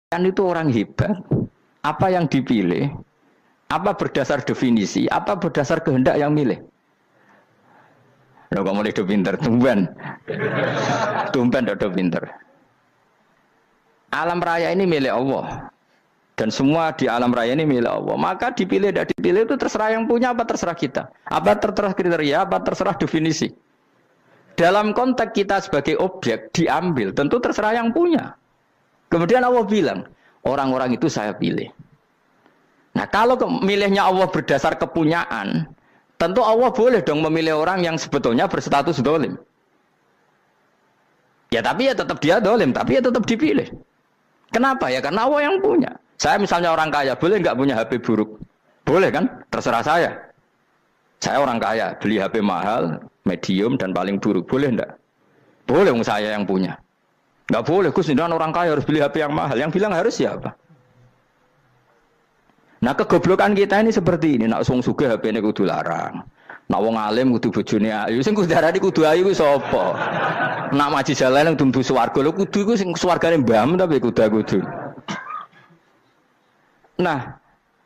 Kan itu orang hebat. Apa yang dipilih? Apa berdasar definisi? Apa berdasar kehendak yang milih? Lo kamu udah pinter, tumben. Tumben udah pinter. Alam raya ini milik Allah. Dan semua di alam raya ini milik Allah. Maka dipilih tidak dipilih itu terserah yang punya apa terserah kita. Apa terserah kriteria, apa terserah definisi. Dalam konteks kita sebagai objek diambil, tentu terserah yang punya. Kemudian Allah bilang, orang-orang itu saya pilih. Nah kalau milihnya Allah berdasar kepunyaan, tentu Allah boleh dong memilih orang yang sebetulnya berstatus dolim. Ya tapi ya tetap dia dolim, tapi ya tetap dipilih. Kenapa ya? Karena Allah yang punya. Saya misalnya orang kaya, boleh nggak punya HP buruk? Boleh kan? Terserah saya. Saya orang kaya, beli HP mahal, medium dan paling buruk. Boleh enggak? Boleh saya yang punya. Nggak boleh, Gus, orang kaya harus beli HP yang mahal. Yang bilang harus siapa? Nah kegoblokan kita ini seperti ini. Nak wong sugih HP ini kudu larang. Nak wong alim kudu bojone ayu. Sing kudu darani kudu ayu ku sapa? Nak maji jalan nang dumbu swarga lho kudu iku sing swargane mbam tapi kudu. Nah,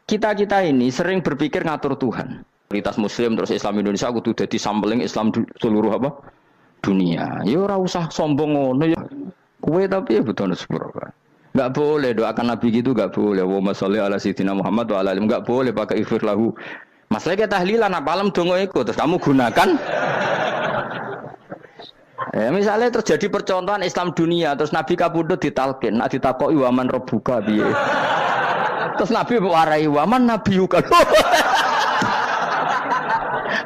kita ini sering berpikir ngatur Tuhan. Komunitas Muslim terus Islam Indonesia kudu dadi sampling Islam seluruh apa? Dunia. Ya ora usah sombong ngono ya. Kowe tapi ya betul sepuro. Enggak boleh doakan Nabi gitu, enggak boleh. Allahumma sholli ala sayyidina Muhammad wa ala alihi. Enggak boleh pakai ighfir lahu. Masalah kita tahlilan apalem donga iku terus kamu gunakan. Misalnya terjadi percontohan Islam dunia terus Nabi kapundhut ditalkin, nak ditakoki waman rabbuka piye. Terus Nabi warai waman nabiyuka.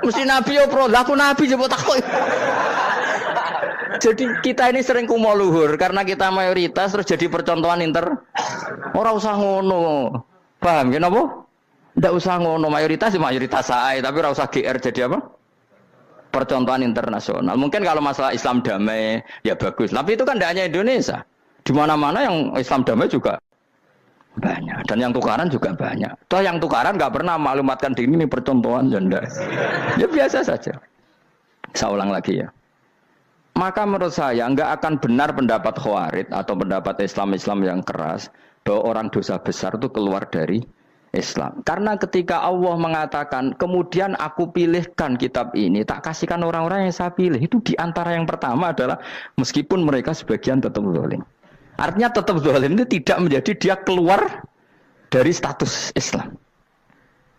Mesti Nabi yo pro, lah aku Nabi coba takoki. Jadi kita ini sering kumo luhur karena kita mayoritas terus jadi percontohan Ora usah ngono. Paham ya napa? Ndak usah ngono, mayoritas saya, tapi ora usah GR jadi apa? Percontohan internasional. Mungkin kalau masalah Islam damai ya bagus, tapi itu kan tidak hanya Indonesia. Di mana-mana yang Islam damai juga banyak dan yang tukaran juga banyak. Toh yang tukaran nggak pernah maklumatkan diri ini percontohan janda. Ya biasa saja. Saya ulang lagi ya. Maka menurut saya nggak akan benar pendapat Khawarij atau pendapat Islam yang keras bahwa orang dosa besar itu keluar dari Islam. Karena ketika Allah mengatakan kemudian aku pilihkan kitab ini tak kasihkan orang-orang yang saya pilih, itu diantara yang pertama adalah meskipun mereka sebagian tetap zalim. Artinya tetap zalim itu tidak menjadi dia keluar dari status Islam.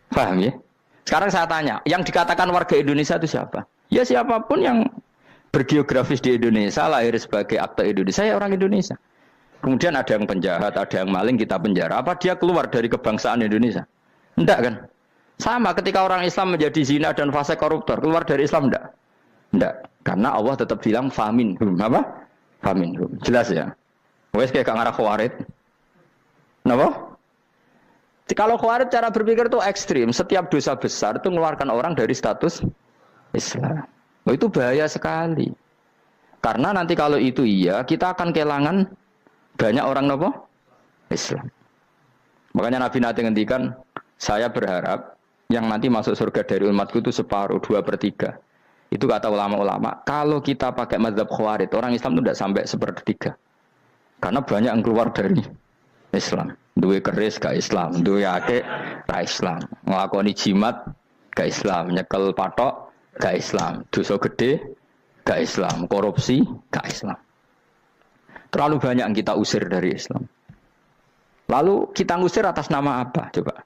Paham ya? Sekarang saya tanya, yang dikatakan warga Indonesia itu siapa? Ya siapapun yang bergeografis di Indonesia, lahir sebagai akte Indonesia, ya orang Indonesia. Kemudian ada yang penjahat, ada yang maling, kita penjara. Apa dia keluar dari kebangsaan Indonesia? Enggak kan? Sama ketika orang Islam menjadi zina dan fasik koruptor, keluar dari Islam enggak? Enggak. Karena Allah tetap bilang faminhum. Apa? Faminhum. Jelas ya? Wes kayak ngarah Khawarij. Kenapa? Kalau Khawarij cara berpikir itu ekstrim. Setiap dosa besar itu mengeluarkan orang dari status Islam. Oh, itu bahaya sekali. Karena nanti kalau itu iya, kita akan kehilangan banyak orang nopo Islam. Makanya Nabi nanti ngendikan, saya berharap yang nanti masuk surga dari umatku itu separuh, 2/3. Itu kata ulama-ulama. Kalau kita pakai mazhab Khawarij, orang Islam itu tidak sampai 1/3. Karena banyak yang keluar dari Islam. Duwe keris gak Islam, duwe akeh gak Islam, nglakoni jimat gak Islam, nyekel patok gak Islam, dosa gede gak Islam, korupsi gak Islam. Terlalu banyak yang kita usir dari Islam. Lalu kita ngusir atas nama apa? Coba.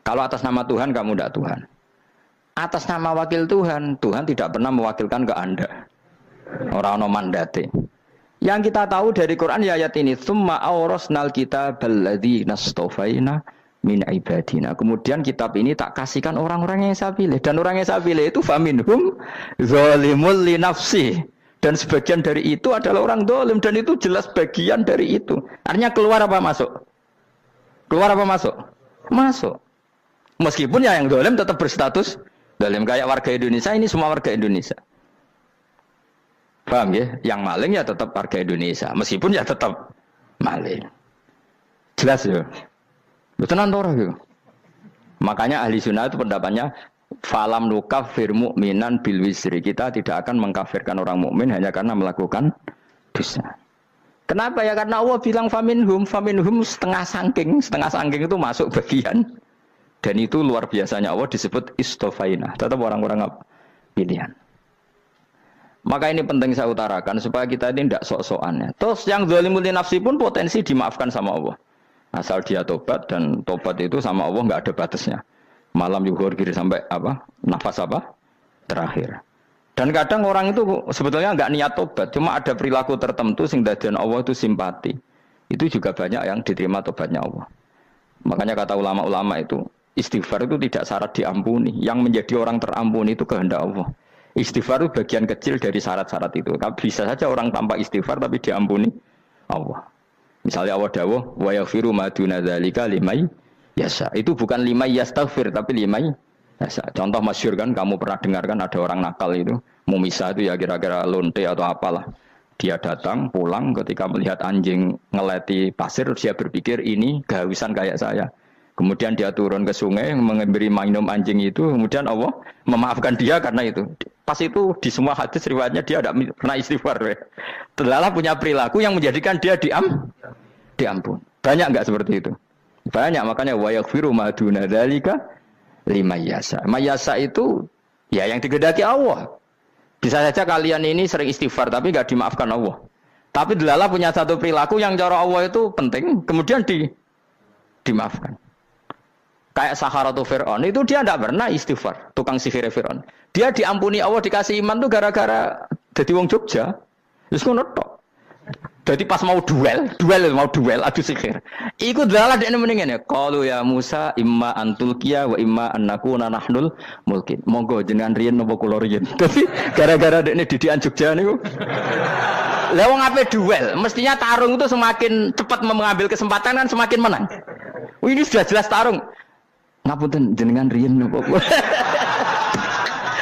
Kalau atas nama Tuhan kamu tidak Tuhan. Atas nama wakil Tuhan, Tuhan tidak pernah mewakilkan ke Anda. Orang-orang mandate. Yang kita tahu dari Quran ya ayat ini, tsumma awrasnal kitabal ladzina astafaina min ibadina. Kemudian kitab ini tak kasihkan orang-orang yang saya pilih, dan orang yang saya pilih itu faminhum zalimul li nafsi, dan sebagian dari itu adalah orang zalim, dan itu jelas bagian dari itu. Artinya keluar apa masuk? Keluar apa masuk? Masuk. Meskipun ya yang zalim tetap berstatus zalim, kayak warga Indonesia ini semua warga Indonesia. Paham ya? Yang maling ya tetap warga Indonesia, meskipun ya tetap maling. Jelas ya? Betulan ora gitu. Makanya ahli sunnah itu pendapatnya falam nukafir mu'minan bil wisri. Kita tidak akan mengkafirkan orang mukmin hanya karena melakukan dosa. Kenapa ya? Karena Allah bilang faminhum setengah sangking itu masuk bagian. Dan itu luar biasanya Allah disebut istofaina. Tetap orang-orang pilihan. Maka ini penting saya utarakan supaya kita ini tidak sok-sokan ya. Terus yang zalimul nafsi pun potensi dimaafkan sama Allah. Asal dia tobat dan tobat itu sama Allah nggak ada batasnya. Malam yuhur kiri sampai apa? Nafas apa? Terakhir. Dan kadang orang itu sebetulnya nggak niat tobat, cuma ada perilaku tertentu sehingga dadian Allah itu simpati. Itu juga banyak yang diterima tobatnya Allah. Makanya kata ulama-ulama itu, istighfar itu tidak syarat diampuni. Yang menjadi orang terampuni itu kehendak Allah. Istighfar itu bagian kecil dari syarat-syarat itu. Bisa saja orang tanpa istighfar tapi diampuni Allah. Misalnya Allah dawuh, wa yaghfiru ma duna dzalika limay yasha. Itu bukan limay yastaghfir tapi limay yasha. Contoh masyhur kan, kamu pernah dengar kan ada orang nakal itu, mumisa itu ya kira-kira lonte atau apalah. Dia datang pulang ketika melihat anjing ngeleti pasir, dia berpikir ini kehausan kayak saya. Kemudian dia turun ke sungai memberi minum anjing itu, kemudian Allah memaafkan dia karena itu. Pas itu di semua hadis riwayatnya dia tidak pernah istighfar. Terlalu punya perilaku yang menjadikan dia diampun. Banyak enggak seperti itu? Banyak, makanya wa yaghfiru ma duna dzalika limayasa. Mayasa itu ya yang digedaki Allah. Bisa saja kalian ini sering istighfar tapi enggak dimaafkan Allah. Tapi delala punya satu perilaku yang cara Allah itu penting, kemudian dimaafkan. Kayak Saharatu Fir'aun, itu dia tidak pernah istighfar, tukang sihir Fir'aun. Dia diampuni Allah, dikasih iman tuh gara-gara jadi wong Jogja. Terus ngono tok. Jadi pas mau duel adu sihir. Iku dalah dekne mendingan ya. Qalu ya Musa imma antulqiya wa imma annakuna nahnul mulkin. Monggo jenengan riyen napa kula riyen. Dadi gara-gara dekne didikan Jogja niku. Lah wong ape duel, mestinya tarung itu semakin cepat mengambil kesempatan kan semakin menang. Ini sudah jelas tarung. Ngapunten jenengan riyen napa.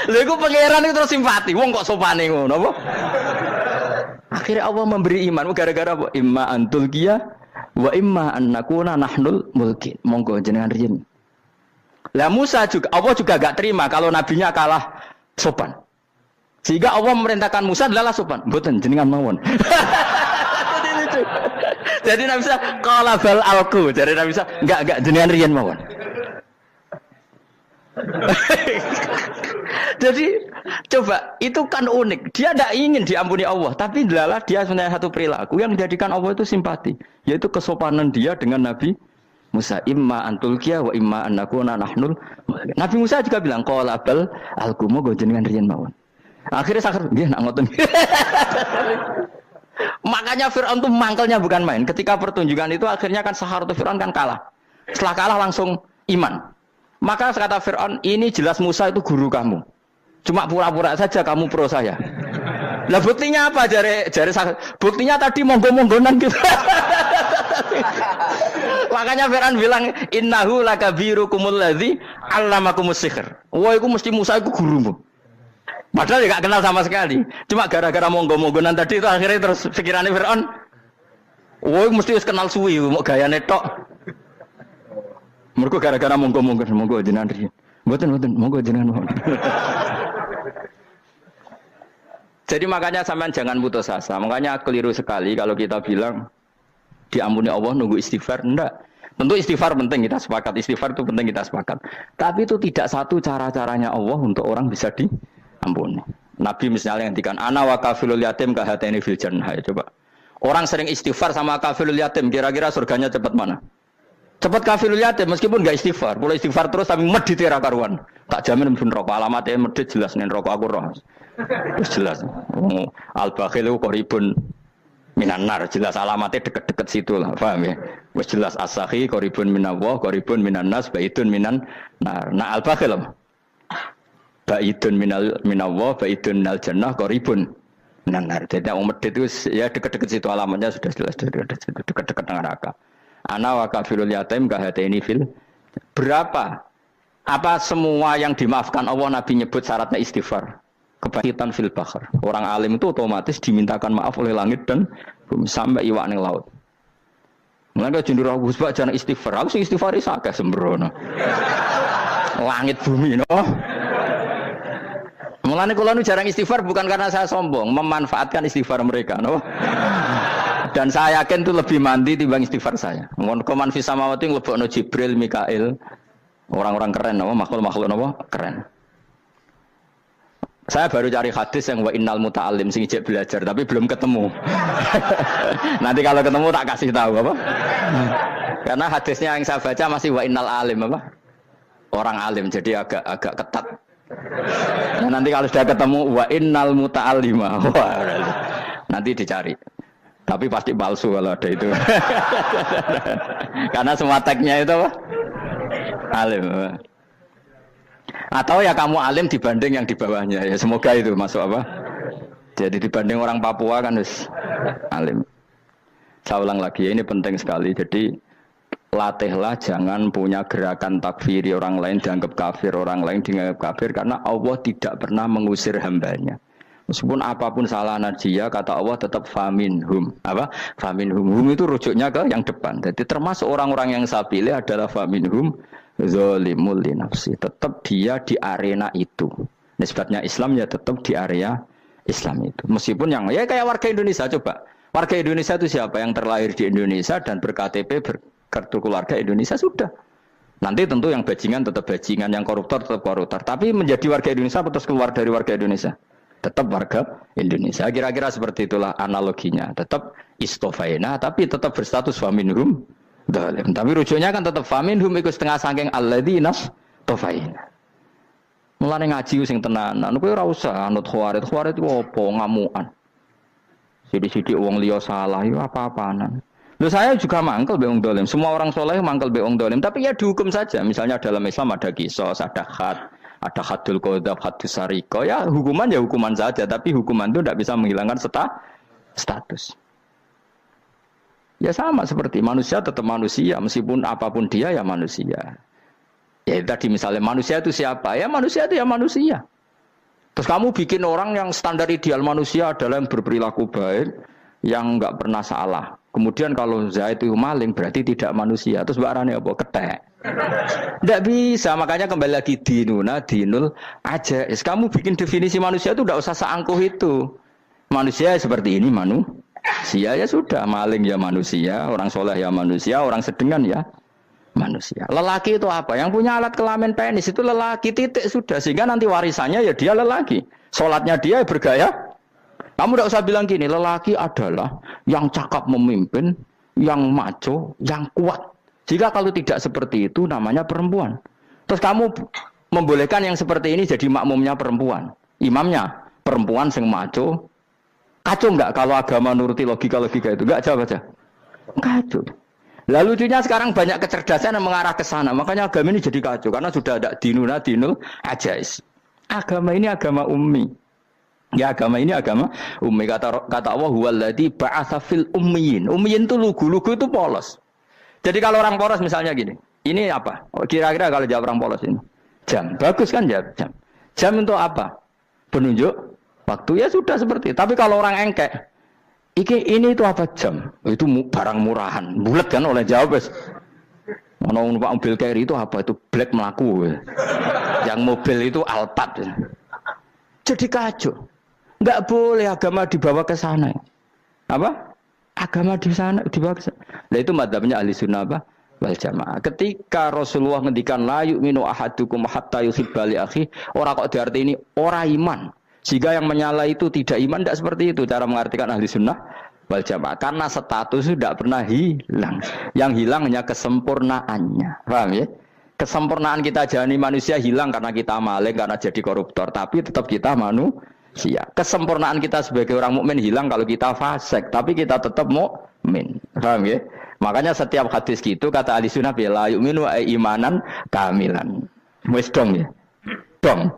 Lha iku pangeran itu terus simpati. Wong kok sopane ngono apa? Akhirnya Allah memberi iman gara-gara apa? Imma antulqiya wa imma annakuna nahnul mulkin. Monggo jenengan riyen. Lah Musa juga Allah juga enggak terima kalau nabinya kalah sopan. Sehingga Allah memerintahkan Musa adalah sopan. Mboten jenengan mawon. Jadi Nabi Musa qala bal alqu. Jadi Nabi Musa enggak jenengan riyen mawon. Jadi coba itu kan unik. Dia tidak ingin diampuni Allah, tapi adalah dia sebenarnya satu perilaku yang menjadikan Allah itu simpati, yaitu kesopanan dia dengan Nabi Musa. Imma antulqiya wa imma annakuna nahnul. Nabi Musa juga bilang qala bal alqumu go jenengan riyen mawon. Akhirnya sakar nggih nak ngoten. Makanya Firaun itu mangkelnya bukan main. Ketika pertunjukan itu akhirnya kan Saharatu Firaun kan kalah. Setelah kalah langsung iman. Maka kata Fir'aun, ini jelas Musa itu guru kamu. Cuma pura-pura saja kamu pro saya. Lah buktinya apa? Jare buktinya tadi monggo-monggonan gitu. Makanya Fir'aun bilang, innahu lakabirukumul ladzi 'allamakumus sihr. Wah, itu mesti Musa itu gurumu. Padahal dia gak kenal sama sekali. Cuma gara-gara monggo-monggonan tadi itu akhirnya terus pikirannya Fir'aun, wah, mesti harus kenal suwi, mau gayane tok. Mergo gara-gara monggo jenengan riyen. Mboten monggo jenengan mawon. Jadi makanya sampean jangan putus asa. Makanya keliru sekali kalau kita bilang diampuni Allah nunggu istighfar. Enggak. Tentu istighfar penting, kita sepakat. Istighfar itu penting, kita sepakat. Tapi itu tidak satu cara-caranya Allah untuk orang bisa diampuni. Nabi misalnya ngendikan ana wa kafilul yatim ka hatani fil jannah. Coba. Orang sering istighfar sama kafilul yatim, kira-kira surganya cepat mana? Cepat kafirul yatim meskipun enggak istighfar, boleh istighfar terus tapi medit era karuan. Tak jamin mungkin rokok alamatnya medit jelas nih rokok aku roh. Terus jelas. Al bakhilu qaribun minan nar, jelas alamatnya deket-deket situ lah, paham ya? Wis jelas as-sakhi qaribun minallah, qaribun minan nas, baitun minan nar. Nah al bakhil baitun minallah, baitun minal jannah, qaribun minan nar. Jadi yang medit itu ya deket-deket situ alamatnya sudah jelas deket-deket neraka. Ana wa kafirul yatim kahataini fil. Berapa? Apa semua yang dimaafkan Allah Nabi nyebut syaratnya istighfar? Kebahitan fil bahr. Orang alim itu otomatis dimintakan maaf oleh langit dan bumi sampai iwak ning laut. Mulane jendur aku sebab jangan istighfar. Aku sing istighfar is akeh sembrono. Langit bumi no. Mulane kula nu jarang istighfar bukan karena saya sombong, memanfaatkan istighfar mereka no. Dan saya yakin itu lebih mandi timbang istighfar saya. Koman fi samawati nglebokno Jibril, Mikail. Orang-orang keren apa makhluk-makhluk apa keren. Saya baru cari hadis yang wa innal muta'allim sing ijek belajar tapi belum ketemu. Nanti kalau ketemu tak kasih tahu apa? Karena hadisnya yang saya baca masih wa innal alim apa? Orang alim jadi agak ketat. Nah, nanti kalau sudah ketemu wa innal muta'allima. Wah, nanti dicari. Tapi pasti palsu kalau ada itu. Karena semua tagnya itu apa? Alim. Atau ya kamu alim dibanding yang di bawahnya. Ya semoga itu masuk apa? Jadi dibanding orang Papua kan harus alim. Saya ulang lagi ya, ini penting sekali. Jadi latihlah jangan punya gerakan takfiri orang lain dianggap kafir, orang lain dianggap kafir karena Allah tidak pernah mengusir hambanya. Meskipun apapun salah najiyah, kata Allah tetap faminhum. Apa? Faminhum. Hum itu rujuknya ke yang depan. Jadi termasuk orang-orang yang saya pilih adalah faminhum zalimul li nafsi. Tetap dia di arena itu. Nisbatnya Islam ya tetap di area Islam itu. Meskipun yang ya kayak warga Indonesia coba. Warga Indonesia itu siapa? Yang terlahir di Indonesia dan ber-KTP berkartu keluarga Indonesia sudah. Nanti tentu yang bajingan tetap bajingan, yang koruptor tetap koruptor. Tapi menjadi warga Indonesia terus keluar dari warga Indonesia. Tetap warga Indonesia. Kira-kira seperti itulah analoginya. Tetap istofaina, tapi tetap berstatus faminhum dalim. Tapi rujuknya kan tetap faminhum ikut setengah sangking alladzina tofaina. Mulane ngaji sing tenanan. Kowe ora usah anut khawarit. Khawarit itu apa? Ngamukan. Sidik-sidik wong liya salah itu apa-apaanan. Loh saya juga mangkel be wong dolim. Semua orang soleh mangkel be wong dolim. Tapi ya dihukum saja. Misalnya dalam Islam ada kisos, ada had. Ada hadul qadzaf, hadus sariko, ya hukuman saja, tapi hukuman itu tidak bisa menghilangkan status. Ya sama seperti manusia tetap manusia, meskipun apapun dia ya manusia. Ya tadi misalnya manusia itu siapa? Ya manusia itu ya manusia. Terus kamu bikin orang yang standar ideal manusia adalah yang berperilaku baik, yang nggak pernah salah. Kemudian kalau Zaid itu maling berarti tidak manusia. Terus barangnya apa? Ketek. Tidak bisa, makanya kembali lagi dinul aja. Kamu bikin definisi manusia itu tidak usah seangkuh itu. Manusia seperti ini manusia ya sudah, maling ya manusia, orang soleh ya manusia, orang sedengan ya manusia. Lelaki itu apa? Yang punya alat kelamin penis itu lelaki titik sudah. Sehingga nanti warisannya ya dia lelaki. Sholatnya dia bergaya. Kamu tidak usah bilang gini, lelaki adalah yang cakap memimpin, yang maco, yang kuat. Jika kalau tidak seperti itu namanya perempuan. Terus kamu membolehkan yang seperti ini jadi makmumnya perempuan. Imamnya perempuan sing maco. Kacau enggak kalau agama nuruti logika-logika itu? Enggak jawab aja. Kacau. Lalu lucunya sekarang banyak kecerdasan yang mengarah ke sana. Makanya agama ini jadi kacau. Karena sudah ada dinul ajais. Agama ini agama ummi. Ya agama ini agama ummi. Kata Allah huwallazi ba'atsa fil ummiyin. Ummiyin itu lugu itu polos. Jadi kalau orang polos misalnya gini, ini apa? Kira-kira kalau jawab orang polos ini, jam. Bagus kan jawab jam. Jam untuk apa? Penunjuk waktu ya sudah seperti. Tapi kalau orang engkek, ini itu apa jam? Itu barang murahan. Bulat kan oleh jawab. Mau numpak mobil carry itu apa? Itu black melaku. Yang mobil itu Alphard. Jadi kacau. Enggak boleh agama dibawa ke sana. Apa? Agama di sana dibawa ke sana. Nah itu madzhabnya ahli sunnah apa? Wal jamaah. Ketika Rasulullah ngendikan la yu'minu ahadukum hatta yuhibba li akhi, ora kok diarti ini ora iman. Jika yang menyala itu tidak iman, tidak seperti itu cara mengartikan ahli sunnah wal jamaah. Karena status itu tidak pernah hilang. Yang hilang hanya kesempurnaannya. Paham ya? Kesempurnaan kita jadi manusia hilang karena kita maling, karena jadi koruptor. Tapi tetap kita manusia. Kesempurnaan kita sebagai orang mukmin hilang kalau kita fasik, tapi kita tetap mukmin. Paham ya? Makanya setiap hadis gitu kata ahli sunnah la yu'minu imanan kamilan. Wis dong ya. Dong.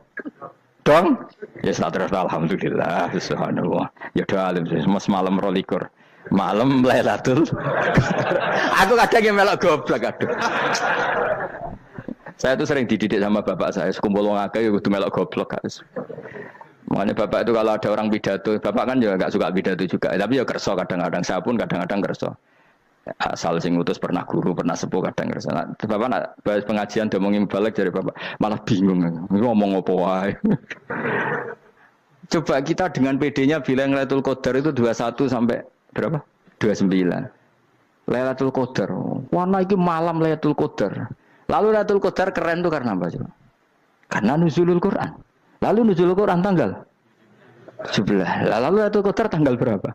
Ya terus alhamdulillah subhanallah. Ya doa alim semalam 22. Malam Lailatul. Aku kadang yang melok goblok aduh. Saya tuh sering dididik sama bapak saya, sekumpul wong akeh ya kudu melok goblok guys. Makanya bapak itu kalau ada orang pidato, bapak kan juga enggak suka pidato juga, tapi ya kerso kadang-kadang, saya pun kadang-kadang kerso. Asal sing ngutus pernah guru, pernah sepuh kadang kerso. Nah, bapak nak bahas pengajian ngomongin balik dari bapak, malah bingung. Ngomong apa wae. Coba kita dengan PD-nya bilang Lailatul Qadar itu 21 sampai berapa? 29. Lailatul Qadar. Warna iki malam Lailatul Qadar. Lalu Lailatul Qadar keren tuh karena apa coba? Karena nuzulul Quran. Lalu nuzulul Quran tanggal 17. Lalu Lailatul Qadar tanggal berapa?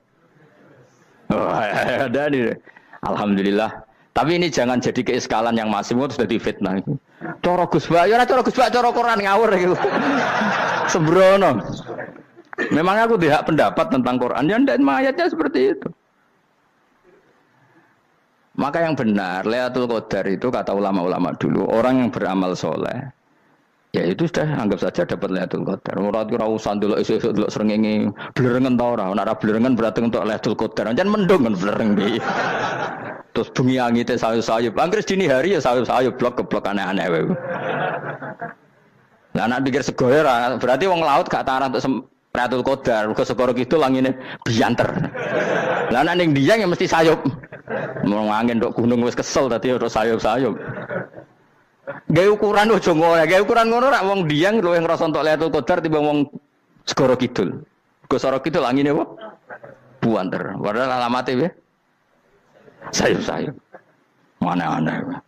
Oh, ada nih. Alhamdulillah. Tapi ini jangan jadi keiskalan yang masih itu sudah difitnah. Coro Gus Bak, ya coro Gus Bak, coro Quran ngawur gitu. Sembrono. Memang aku tidak pendapat tentang Quran, ya dan ayatnya seperti itu. Maka yang benar, Lailatul Qadar itu kata ulama-ulama dulu, orang yang beramal soleh, ya itu sudah anggap saja dapat Lailatul Qadar. Ora usah ndelok esuk-esuk ndelok srengenge blerengen ta ora. Nek ora blerengen berarti untuk Lailatul Qadar. Jan mendung kan blereng iki. Terus bengi angite sayup-sayup. Anggere dini hari ya sayup-sayup blok-blok aneh-aneh wae. Lah nek pikir segoyo ora, berarti wong laut gak tarah untuk Lailatul Qadar. Mergo segoro kidul angine bianter. Lah nek ning Dieng ya mesti sayup. Mau angin tok gunung wis kesel tadi ora sayup-sayup. Gawe ukuran ojo ngono, gawe ukuran ngono rak wong Dieng luwih ngrasa entuk Lailatul Qadar timbang wong segoro kidul. Go segoro kidul angine apa? Buanter. Padahal alamate piye? Sayup-sayup. Mana-mana.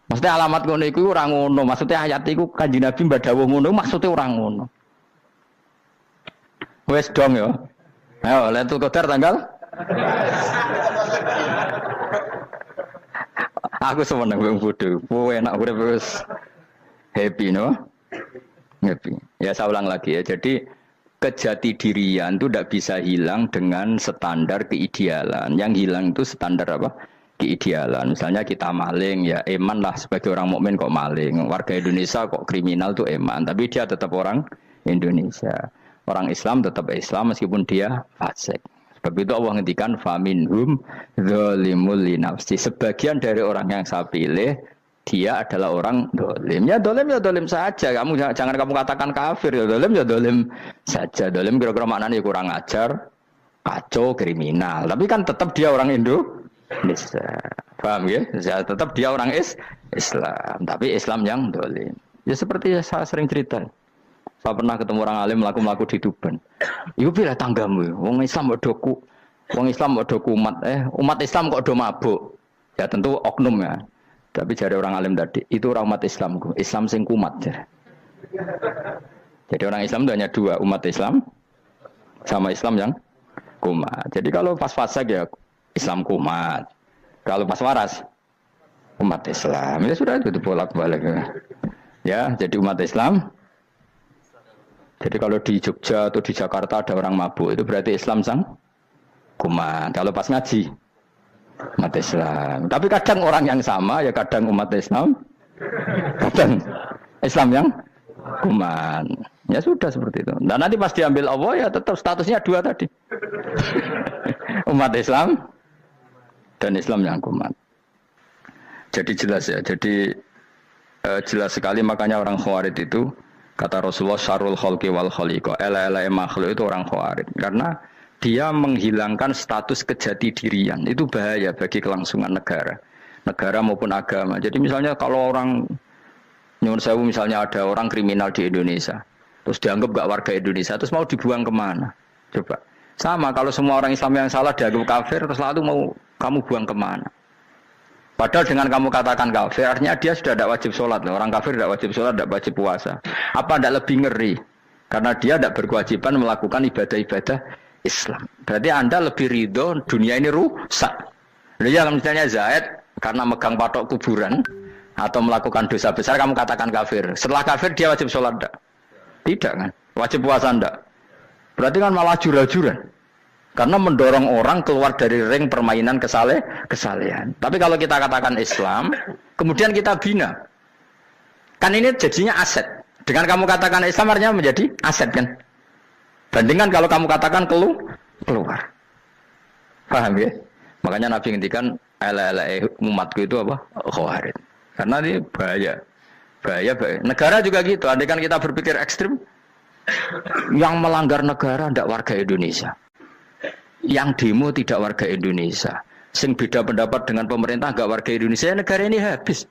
Maksudnya alamat ngono iku ora ngono, maksudnya ayat iku Kanjeng Nabi mbadhawuh ngono, maksudnya ora ngono. Wes dong ya. Ayo Lailatul Qadar tanggal aku seneng wong bodho. Kowe enak urip wis happy no? Happy. Ya saya ulang lagi ya. Jadi kejati dirian itu tidak bisa hilang dengan standar keidealan. Yang hilang itu standar apa? Keidealan. Misalnya kita maling, ya eman lah sebagai orang mukmin kok maling. Warga Indonesia kok kriminal tuh eman, tapi dia tetap orang Indonesia. Orang Islam tetap Islam meskipun dia fasik. Sebab itu Allah ngendikan faminhum zalimul linafsi. Sebagian dari orang yang saya pilih dia adalah orang dolim. Ya dolim saja. Kamu jangan kamu katakan kafir. Ya dolim saja. Dolim kira-kira maknanya kurang ajar, kacau, kriminal. Tapi kan tetap dia orang Indonesia. Paham ya? Ya tetap dia orang Islam. Tapi Islam yang dolim. Ya seperti saya sering cerita. Saya pernah ketemu orang alim melaku-melaku di Tuban. Iku pilih tanggamu. Wong Islam kok doku. Wong Islam kok doku umat. Umat Islam kok do mabuk. Ya tentu oknum ya. Tapi jari orang alim tadi, itu orang umat Islam. Islam sing kumat. Jadi orang Islam itu hanya dua, umat Islam sama Islam yang kumat. Jadi kalau pas fasik ya Islam kumat. Kalau pas waras umat Islam. Ya sudah itu bolak-balik. Ya, jadi umat Islam. Jadi kalau di Jogja atau di Jakarta ada orang mabuk, itu berarti Islam sang kumat. Kalau pas ngaji umat Islam. Tapi kadang orang yang sama ya kadang umat Islam, kadang Islam yang kumat. Ya sudah seperti itu. Dan nanti pas diambil Allah ya tetap statusnya dua tadi. Umat Islam dan Islam yang kumat. Jadi jelas ya. Jadi jelas sekali makanya orang Khawarij itu kata Rasulullah syarrul khalqi wal khaliqa. Ela-ela makhluk itu orang Khawarij karena dia menghilangkan status kejati dirian. Itu bahaya bagi kelangsungan negara maupun agama. Jadi misalnya kalau orang nyuwun sewu misalnya ada orang kriminal di Indonesia, terus dianggap gak warga Indonesia, terus mau dibuang kemana? Coba. Sama kalau semua orang Islam yang salah dianggap kafir, terus lalu mau kamu buang kemana? Padahal dengan kamu katakan kafir, artinya dia sudah tidak wajib sholat. Orang kafir tidak wajib sholat, tidak wajib puasa. Apa tidak lebih ngeri? Karena dia tidak berkewajiban melakukan ibadah-ibadah Islam. Berarti Anda lebih ridho dunia ini rusak. Ya misalnya Zaid karena megang patok kuburan atau melakukan dosa besar kamu katakan kafir. Setelah kafir dia wajib sholat enggak? Tidak kan? Wajib puasa enggak? Berarti kan malah jura-juran. Karena mendorong orang keluar dari ring permainan kesalehan. Tapi kalau kita katakan Islam, kemudian kita bina. Kan ini jadinya aset. Dengan kamu katakan Islam artinya menjadi aset kan? Bandingkan kalau kamu katakan keluar. Paham ya? Makanya Nabi ngendikan ala umatku itu apa? Khawarij. Karena ini bahaya. Bahaya. Negara juga gitu. Andai kan kita berpikir ekstrim, yang melanggar negara tidak warga Indonesia. Yang demo tidak warga Indonesia. Sing beda pendapat dengan pemerintah enggak warga Indonesia, negara ini habis.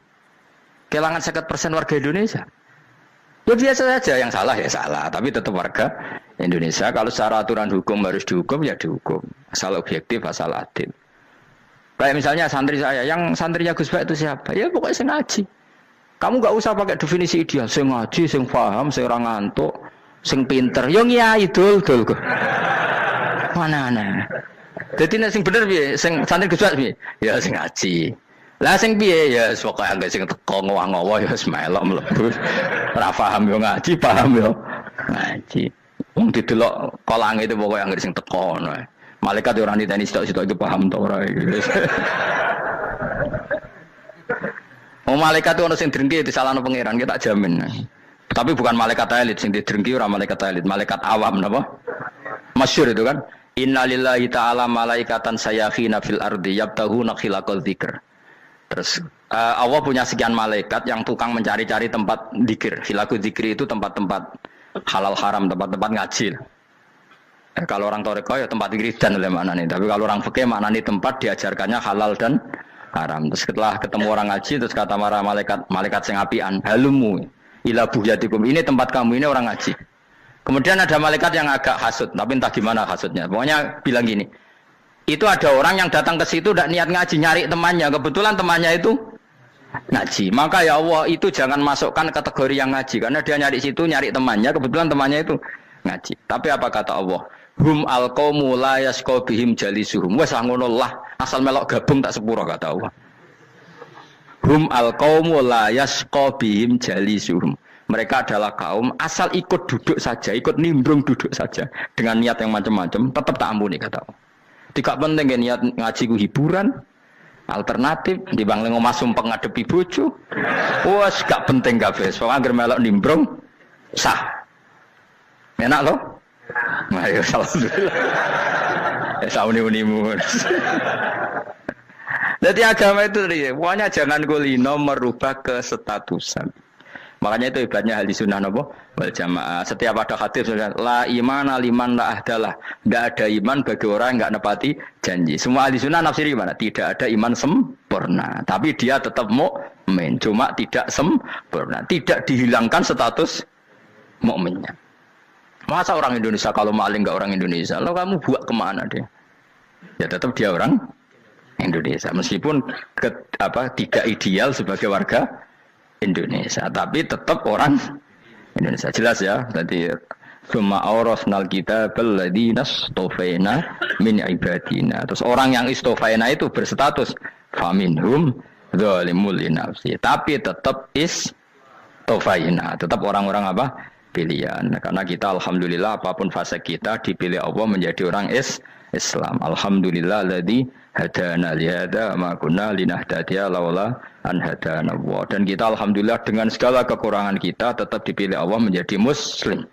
Kehilangan 50% warga Indonesia. Ya biasa saja, yang salah ya salah, tapi tetap warga Indonesia. Kalau secara aturan hukum harus dihukum ya dihukum, asal objektif, asal adil. Kayak misalnya santri saya, yang santrinya Gus Bak itu siapa? Ya pokoknya sing ngaji. Kamu nggak usah pakai definisi ideal, sing ngaji, sing paham, sing ora ngantuk, sing pinter. Yo ngiyai dul kok. Mana. Jadi nek sing bener piye? Sing santri Gus Bak piye? Ya sing ngaji. Lah sing piye ya pokoke anggere sing teko ngowah-ngowah ya wis melok mlebu. Ora paham yo ngaji, paham yo ngaji. Wong didelok kolange itu pokoke anggere sing teko ngono. Malaikat yo ora niteni sitok-sitok iki paham ta ora iki. Oh malaikat itu ono sing drengki disalahno pangeran kita jamin. Tapi bukan malaikat elit sing didrengki ora malaikat elit, malaikat awam napa? Masyhur itu kan. Innalillahi ta'ala malaikatan sayakhina fil ardi yabtahuna khilaqal dzikr. Terus Allah punya sekian malaikat yang tukang mencari-cari tempat dzikir. Khilaqul dzikri itu tempat-tempat halal haram, tempat-tempat ngaji. Kalau orang toreko ya tempat wiridan oleh maknanya. Tapi kalau orang fikih maknanya tempat diajarkannya halal dan haram. Terus setelah ketemu orang ngaji terus kata para malaikat sing apian, halumu ila buhyatikum. Ini tempat kamu, ini orang ngaji. Kemudian ada malaikat yang agak hasud, tapi entah gimana hasudnya. Pokoknya bilang gini, itu ada orang yang datang ke situ tidak niat ngaji, nyari temannya. Kebetulan temannya itu ngaji. Maka ya Allah itu jangan masukkan kategori yang ngaji, karena dia nyari situ, nyari temannya. Kebetulan temannya itu ngaji. Tapi apa kata Allah? Hum alqaumu la yasqa bihim jalisuhum. Wes ngono lah, asal melok gabung tak sepuro kata Allah. Hum alqaumu la yasqa bihim jalisuhum. Mereka adalah kaum asal ikut duduk saja, ikut nimbrung duduk saja dengan niat yang macam-macam, tetap tak ampuni kata Allah. Tidak penting ya niat ngaji ku hiburan, alternatif di bang lengo masum pengadepi bojo. Wes gak penting kabeh. Soale anggere melok nimbrung sah. Enak loh? Nah, ya alhamdulillah. Ya sauni-unimu. Jadi agama itu pokoknya jangan kulino merubah kesestatusan. Makanya itu hebatnya ahli sunnah napa wal jamaah. Setiap ada hadis la imana liman la ahdalah. Tidak ada iman bagi orang yang enggak nepati janji. Semua ahli sunnah nafsiri gimana? Tidak ada iman sempurna, tapi dia tetap mukmin, cuma tidak sempurna. Tidak dihilangkan status mukminnya. Masa orang Indonesia kalau maling enggak orang Indonesia? Lo kamu buat kemana dia? Ya tetap dia orang Indonesia meskipun tidak ideal sebagai warga Indonesia, tapi tetap orang Indonesia. Jelas ya. Jadi summa awrasnal kitabal ladzina istofaina min ibadina. Terus orang yang istofaina itu berstatus faminhum zalimul linafsi. Tapi tetap istofaina, tetap orang-orang apa? Pilihan. Karena kita alhamdulillah apapun fase kita dipilih Allah menjadi orang Islam. Alhamdulillah alladzi hadana lihada ma kunna linahtadiya laula an hadana Allah. Dan kita alhamdulillah dengan segala kekurangan kita tetap dipilih Allah menjadi muslim.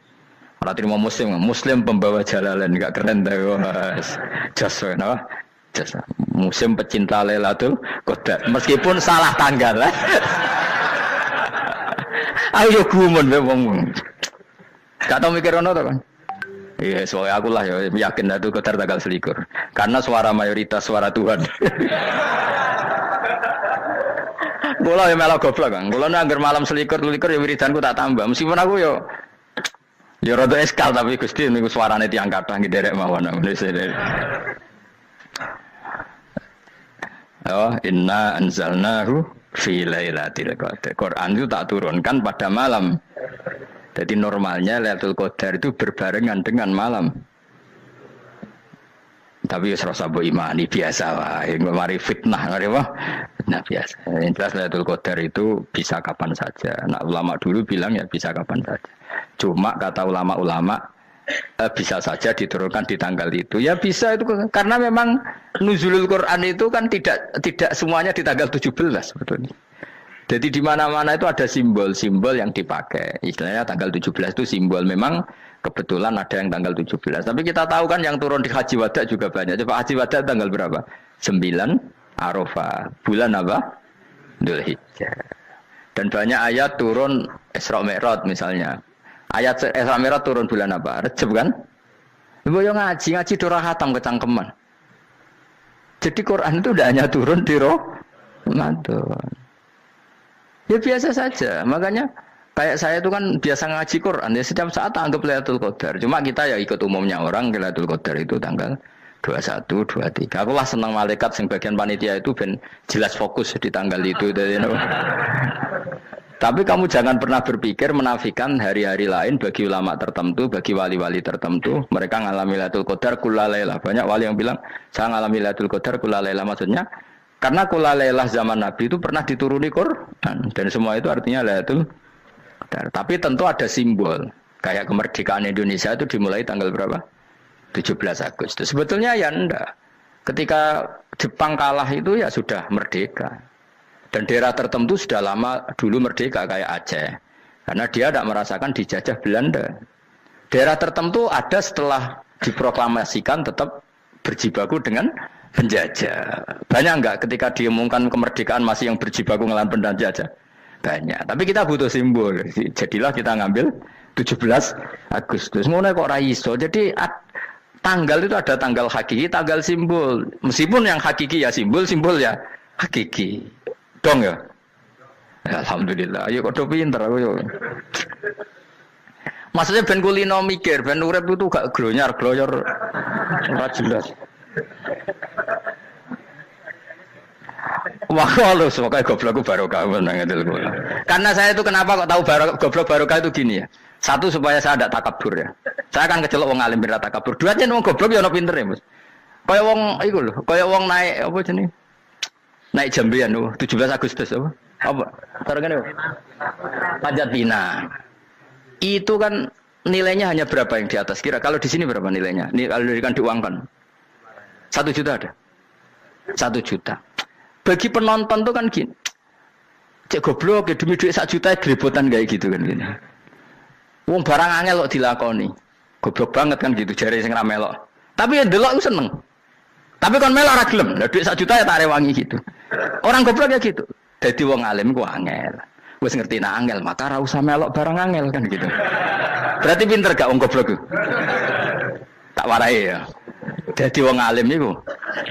Ora terima muslim pembawa jalalan, enggak keren ta Mas. Jas napa? Jas. Muslim pecinta Lailatul Qadar. Meskipun salah tanggal. Ayo gumun wae wong. Gak tau mikir ono to kan? Iya, soalnya aku lah ya yakin itu Qadar tanggal 21. Karena suara mayoritas suara Tuhan. Kula ya melok goblok kan. Kula nek malam 21 ya wiridanku tak tambah. Meskipun aku ya rada eskal tapi Gusti niku suarane tiyang kathah nderek mawon. Oh, inna anzalnahu fi lailatul qadar. Quran itu tak turunkan pada malam. Jadi normalnya Lailatul Qadar itu berbarengan dengan malam. Tapi wis rasa mbok imani biasa wae, mari fitnah ngene wah. Nah biasa. Yang jelas Lailatul Qadar itu bisa kapan saja. Nah ulama dulu bilang ya bisa kapan saja. Cuma kata ulama-ulama bisa saja diturunkan di tanggal itu. Ya bisa itu karena memang nuzulul Quran itu kan tidak semuanya di tanggal 17 sebetulnya. Jadi di mana-mana itu ada simbol-simbol yang dipakai. Istilahnya tanggal 17 itu simbol. Memang kebetulan ada yang tanggal 17. Tapi kita tahu kan yang turun di Haji Wada juga banyak. Coba Haji Wada tanggal berapa? 9 Arafah. Bulan apa? Dzulhijjah. Dan banyak ayat turun Isra Mi'raj misalnya. Ayat Isra Mi'raj turun bulan apa? Rejab kan? Ibu yang ngaji dora khatam kecangkeman. Jadi Quran itu tidak hanya turun di Ramadan. Ya biasa saja. Makanya Kayak saya itu kan biasa ngaji Quran ya setiap saat anggap Lailatul Qadar. Cuma kita ya ikut umumnya orang Lailatul Qadar itu tanggal 21, 23. Aku lah senang malaikat sing bagian panitia itu ben jelas fokus di tanggal itu. Tapi kamu jangan pernah berpikir menafikan hari-hari lain bagi ulama tertentu, bagi wali-wali tertentu. Mereka ngalami Lailatul Qadar kullailah. Banyak wali yang bilang saya ngalami Lailatul Qadar kullailah, maksudnya karena kullailah zaman Nabi itu pernah dituruni Quran dan semua itu artinya Lailatul Qadar. Tapi tentu ada simbol. Kayak kemerdekaan Indonesia itu dimulai tanggal berapa? 17 Agustus. Sebetulnya ya enggak. Ketika Jepang kalah itu ya sudah merdeka. Dan daerah tertentu sudah lama dulu merdeka kayak Aceh. Karena dia tidak merasakan dijajah Belanda. Daerah tertentu ada setelah diproklamasikan tetap berjibaku dengan penjajah. Banyak enggak ketika diumumkan kemerdekaan masih yang berjibaku ngelawan penjajah? Banyak. Tapi kita butuh simbol. Jadilah kita ngambil 17 Agustus. Ngono kok ra iso. Jadi tanggal itu ada tanggal hakiki, tanggal simbol. Meskipun yang hakiki ya simbol, simbol ya hakiki. Dong ya? Alhamdulillah. Ayo kok pinter aku yo. Maksudnya ben kulino mikir, ben urip itu gak glonyar-glonyor ora jelas. Wah, lu semoga goblokku barokah menang itu. Karena saya itu kenapa kok tahu goblok barokah itu gini ya. Satu supaya saya tidak takabur ya. Saya akan kecelok wong alim berat takabur. Dua aja wong goblok ya ono pinter ya, Mas. Kaya wong iku lho, kaya wong naik apa jenenge? Naik jambian lho, 17 Agustus apa? Apa? Tarengane apa? Panjat Pinang. Itu kan nilainya hanya berapa yang di atas kira? Kalau di sini berapa nilainya? Kalau diuangkan 1 juta ada. 1 juta. Bagi penonton tuh kan gini. Cek goblok ya demi duit 1 juta grebotan kayak gitu kan gini. Wong barang angel kok dilakoni. Goblok banget kan gitu jare sing ra melok. Tapi ya delok seneng. Tapi kon melok ora gelem. Lah duit 1 juta ya tak rewangi gitu. Orang goblok ya gitu. Dadi wong alim ku angel. Wis ngerti nak angel maka ora usah melok barang angel kan gitu. Berarti pinter gak wong goblok ku? Tak warai ya. Jadi wong alim niku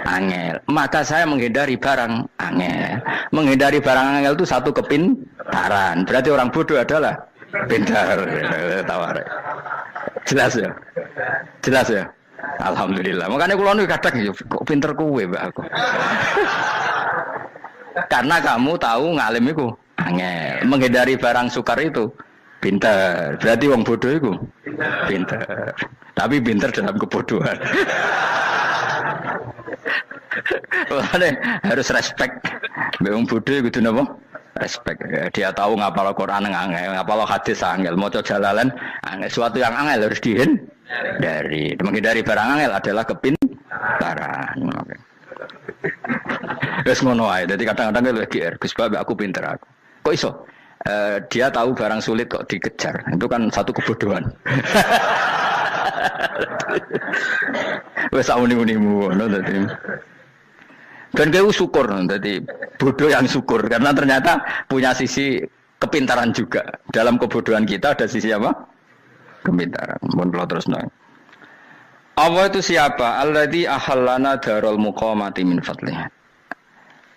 angel. Maka saya menghindari barang angel. Menghindari barang angel itu satu kepintaran. Berarti orang bodoh adalah pintar. Tawarai. Jelas ya? Jelas ya? Alhamdulillah. Makanya kula niku kadang kok pinter kowe, Mbak aku. Karena kamu tahu ngalim iku angel. Menghindari barang sukar itu pintar. Berarti wong bodoh iku pintar. Tapi pintar dalam kebodohan. Makanya harus respect. Wong bodoh kudu napa? Respect. Dia tahu ngapal Quran angel, ngapal hadis angel, maca jalalan angel. Suatu yang angel harus dihindari. Menghindari barang angel adalah kepintaran. Wes ngono ae. Dadi kadang-kadang lho GR, Gus Bab aku pinter aku. Kok iso? Dia tahu barang sulit kok dikejar. Itu kan satu kebodohan. Wes uni-unimu ngono dadi. Dan kau syukur dadi bodoh yang syukur karena ternyata punya sisi kepintaran juga. Dalam kebodohan kita ada sisi apa? Kepintaran. Mohon kula terusno. Allah itu siapa? Alladzi ahallana darul muqamati min fadlih.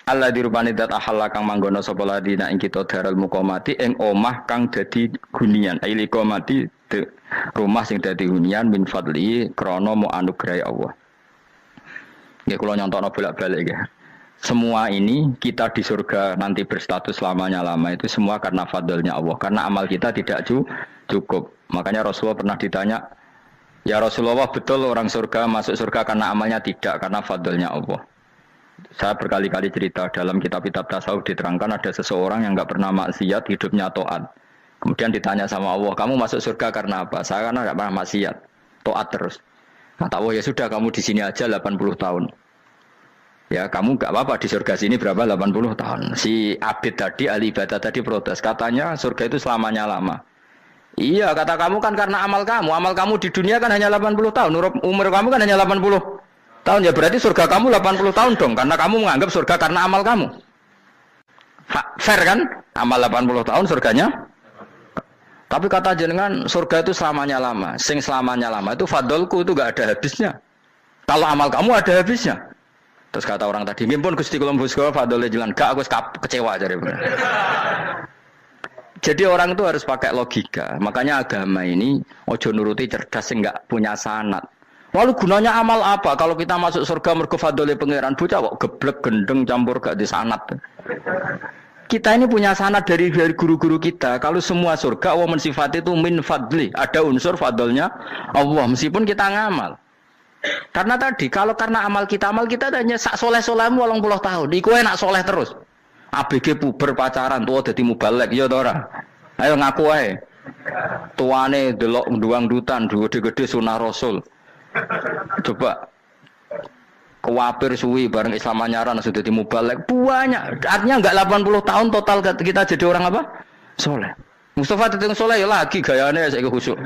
Alladzi rupane dat ahalla kang manggono sapa ladina ing kita darul muqamati ing omah kang dadi hunian. Aili qamati rumah sing dadi hunian min fadli krana mu anugrahi Allah. Nggih kula nyontokno bolak-balik nggih. Semua ini kita di surga nanti berstatus lamanya-lama itu semua karena fadlnya Allah. Karena amal kita tidak cukup. Makanya Rasulullah pernah ditanya, "Ya Rasulullah, betul orang surga masuk surga karena amalnya tidak karena fadlnya Allah?" Saya berkali-kali cerita dalam kitab-kitab tasawuf diterangkan ada seseorang yang enggak pernah maksiat, hidupnya taat. Kemudian ditanya sama Allah, "Kamu masuk surga karena apa?" "Saya karena enggak pernah maksiat, taat terus." Kata Allah, "Ya sudah kamu di sini aja 80 tahun. Ya kamu enggak apa-apa di surga sini berapa 80 tahun." Si Abid tadi, ahli ibadah tadi protes. Katanya surga itu selamanya lama. Iya, kata kamu kan karena amal kamu. Amal kamu di dunia kan hanya 80 tahun. Umur kamu kan hanya 80 tahun. Ya berarti surga kamu 80 tahun dong. Karena kamu menganggap surga karena amal kamu. Fair kan? Amal 80 tahun surganya. Tapi kata jenengan surga itu selamanya lama. Sing selamanya lama itu fadolku itu gak ada habisnya. Kalau amal kamu ada habisnya. Terus kata orang tadi, "Ngimpun Gusti kula mbusga fadole jalan." Gak, aku kecewa jare. Jadi orang itu harus pakai logika. Makanya agama ini ojo nuruti cerdas sing enggak punya sanad. Lalu gunanya amal apa? Kalau kita masuk surga mergo fadhole pangeran bocah kok geblek gendeng campur gak di sanad. Kita ini punya sanad dari guru-guru kita. Kalau semua surga wa mensifat itu min fadli, ada unsur fadlnya Allah meskipun kita ngamal. Karena tadi kalau karena amal kita hanya sak soleh-solehmu 80 tahun. Iku enak soleh terus. ABG puber pacaran tua dadi mubalek ya to ora. Ayo ngaku ae. Tuane delok nduang-dutan gede-gede sunah Rasul. Coba kewapir suwi bareng Islam anyaran sudah dadi mubalek banyak. Artinya enggak 80 tahun total kita jadi orang apa? Soleh. Mustafa teteng soleh ya lagi gayane saiki khusuk.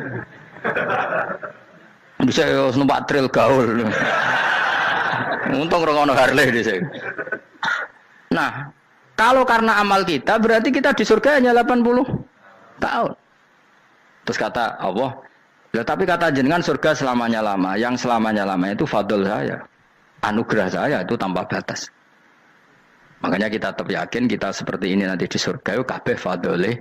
Bisa numpak trail gaul. Untung ora ono Harley dhisik. Nah, kalau karena amal kita berarti kita di surga hanya 80 tahun. Terus kata Allah, ya, tapi kata jenengan surga selamanya lama. Yang selamanya lama itu fadl saya. Anugerah saya itu tanpa batas. Makanya kita tetap yakin kita seperti ini nanti di surga itu kabeh fadlih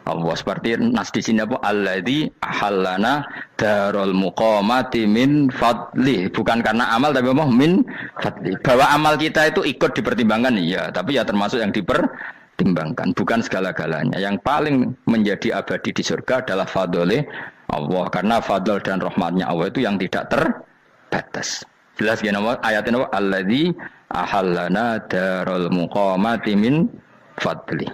Allah. Seperti nas di sini apa? Alladzi ahallana darul muqamati min fadli. Bukan karena amal tapi apa? Min fadli. Bahwa amal kita itu ikut dipertimbangkan iya, tapi ya termasuk yang dipertimbangkan, bukan segala-galanya. Yang paling menjadi abadi di surga adalah fadlih Allah, karena fadl dan rahmatnya Allah itu yang tidak terbatas. Jelas gini ayatnya apa? Alladzi ahallana darul muqamati min fadli.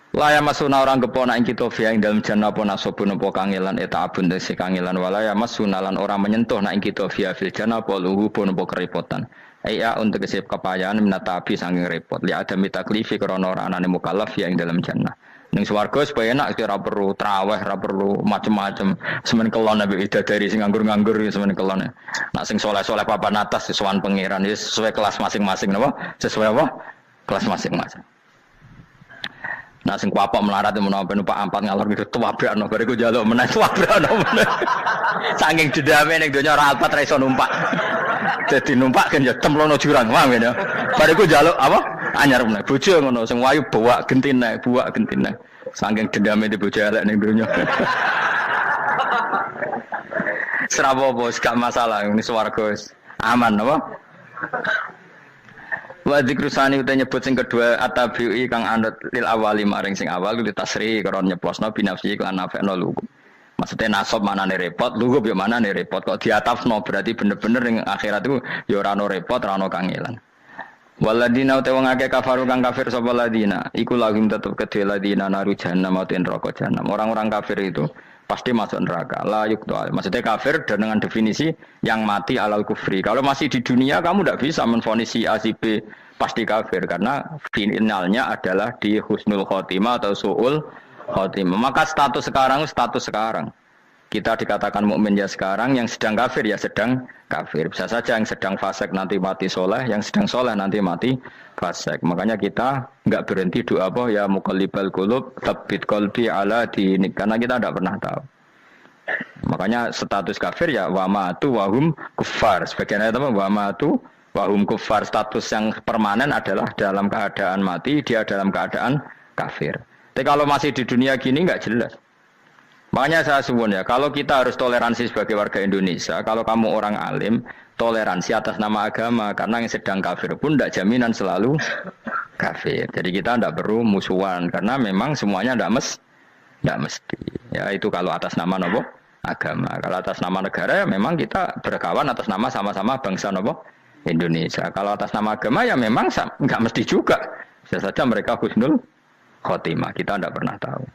Laya masuna orang kepona ing kita via ing dalam jannah apa nasabun apa kangelan eta abun desi kangelan walaya masuna lan orang menyentuh nak ing kita via fil jannah apa luhu pun apa kerepotan. Iya untuk kesip kepayaan minatabi saking repot. Li ada mitaklifi krana ora anane mukallaf via ing dalam jannah. Ning swarga supaya enak ora perlu traweh, ora perlu macam-macam. Semen kelon nabi dari sing nganggur-nganggur semen kelon. Nak sing saleh-saleh papan atas sowan pangeran sesuai kelas masing-masing napa? Sesuai apa? Kelas masing-masing. Nah sing kuapok melarat menawa numpak ampat ngalor gitu tuwabrakno bariku njaluk meneh tuwabrakno meneh. Saking dendame ning donya ora alpat ra iso numpak. Dadi numpak kan ya templono jurang paham ya. Bariku njaluk apa? Anyar meneh. Bojo ngono sing wayu buak gentine. Saking dendame di bojo elek ning donya. Serapo bos gak masalah ini swarga aman apa? Wa dzikrusani uta nyebut sing kedua atabi'i kang anut lil awali maring sing awal li tasri karo nyeplosno binafsi lan nafekno lugu. Maksudnya nasab manane repot, lugu yo manane repot kok diatafno berarti bener-bener ning akhirat iku ya ora ono repot, ora ono kangelan. Waladina uta wong akeh kafaru kang kafir sapa ladina, iku lagim tetep kedhe ladina naru jahannam mauten neraka jahannam. Orang-orang kafir itu pasti masuk neraka. La yuqtal. Maksudnya kafir dengan definisi yang mati alal kufri. Kalau masih di dunia kamu tidak bisa menvonis si A si B pasti kafir karena finalnya adalah di husnul khotimah atau suul khotimah. Maka status sekarang. Kita dikatakan mukmin ya sekarang, yang sedang kafir ya sedang kafir. Bisa saja yang sedang fasik nanti mati soleh, yang sedang soleh nanti mati fasik. Makanya kita enggak berhenti doa apa ya muqallibal qulub tsabbit qalbi ala dinik, karena kita tidak pernah tahu. Makanya status kafir ya wa matu wa hum kuffar. Sebagian ayat apa wa matu wa hum kuffar, status yang permanen adalah dalam keadaan mati, dia dalam keadaan kafir. Tapi kalau masih di dunia gini enggak jelas. Makanya saya suwun ya, kalau kita harus toleransi sebagai warga Indonesia, kalau kamu orang alim, toleransi atas nama agama, karena yang sedang kafir pun tidak jaminan selalu kafir. Jadi kita tidak perlu musuhan, karena memang semuanya tidak mesti. Ya itu kalau atas nama nopo agama. Kalau atas nama negara ya memang kita berkawan atas nama sama-sama bangsa nopo Indonesia. Kalau atas nama agama ya memang nggak mesti juga. Bisa saja mereka husnul khotimah, kita tidak pernah tahu.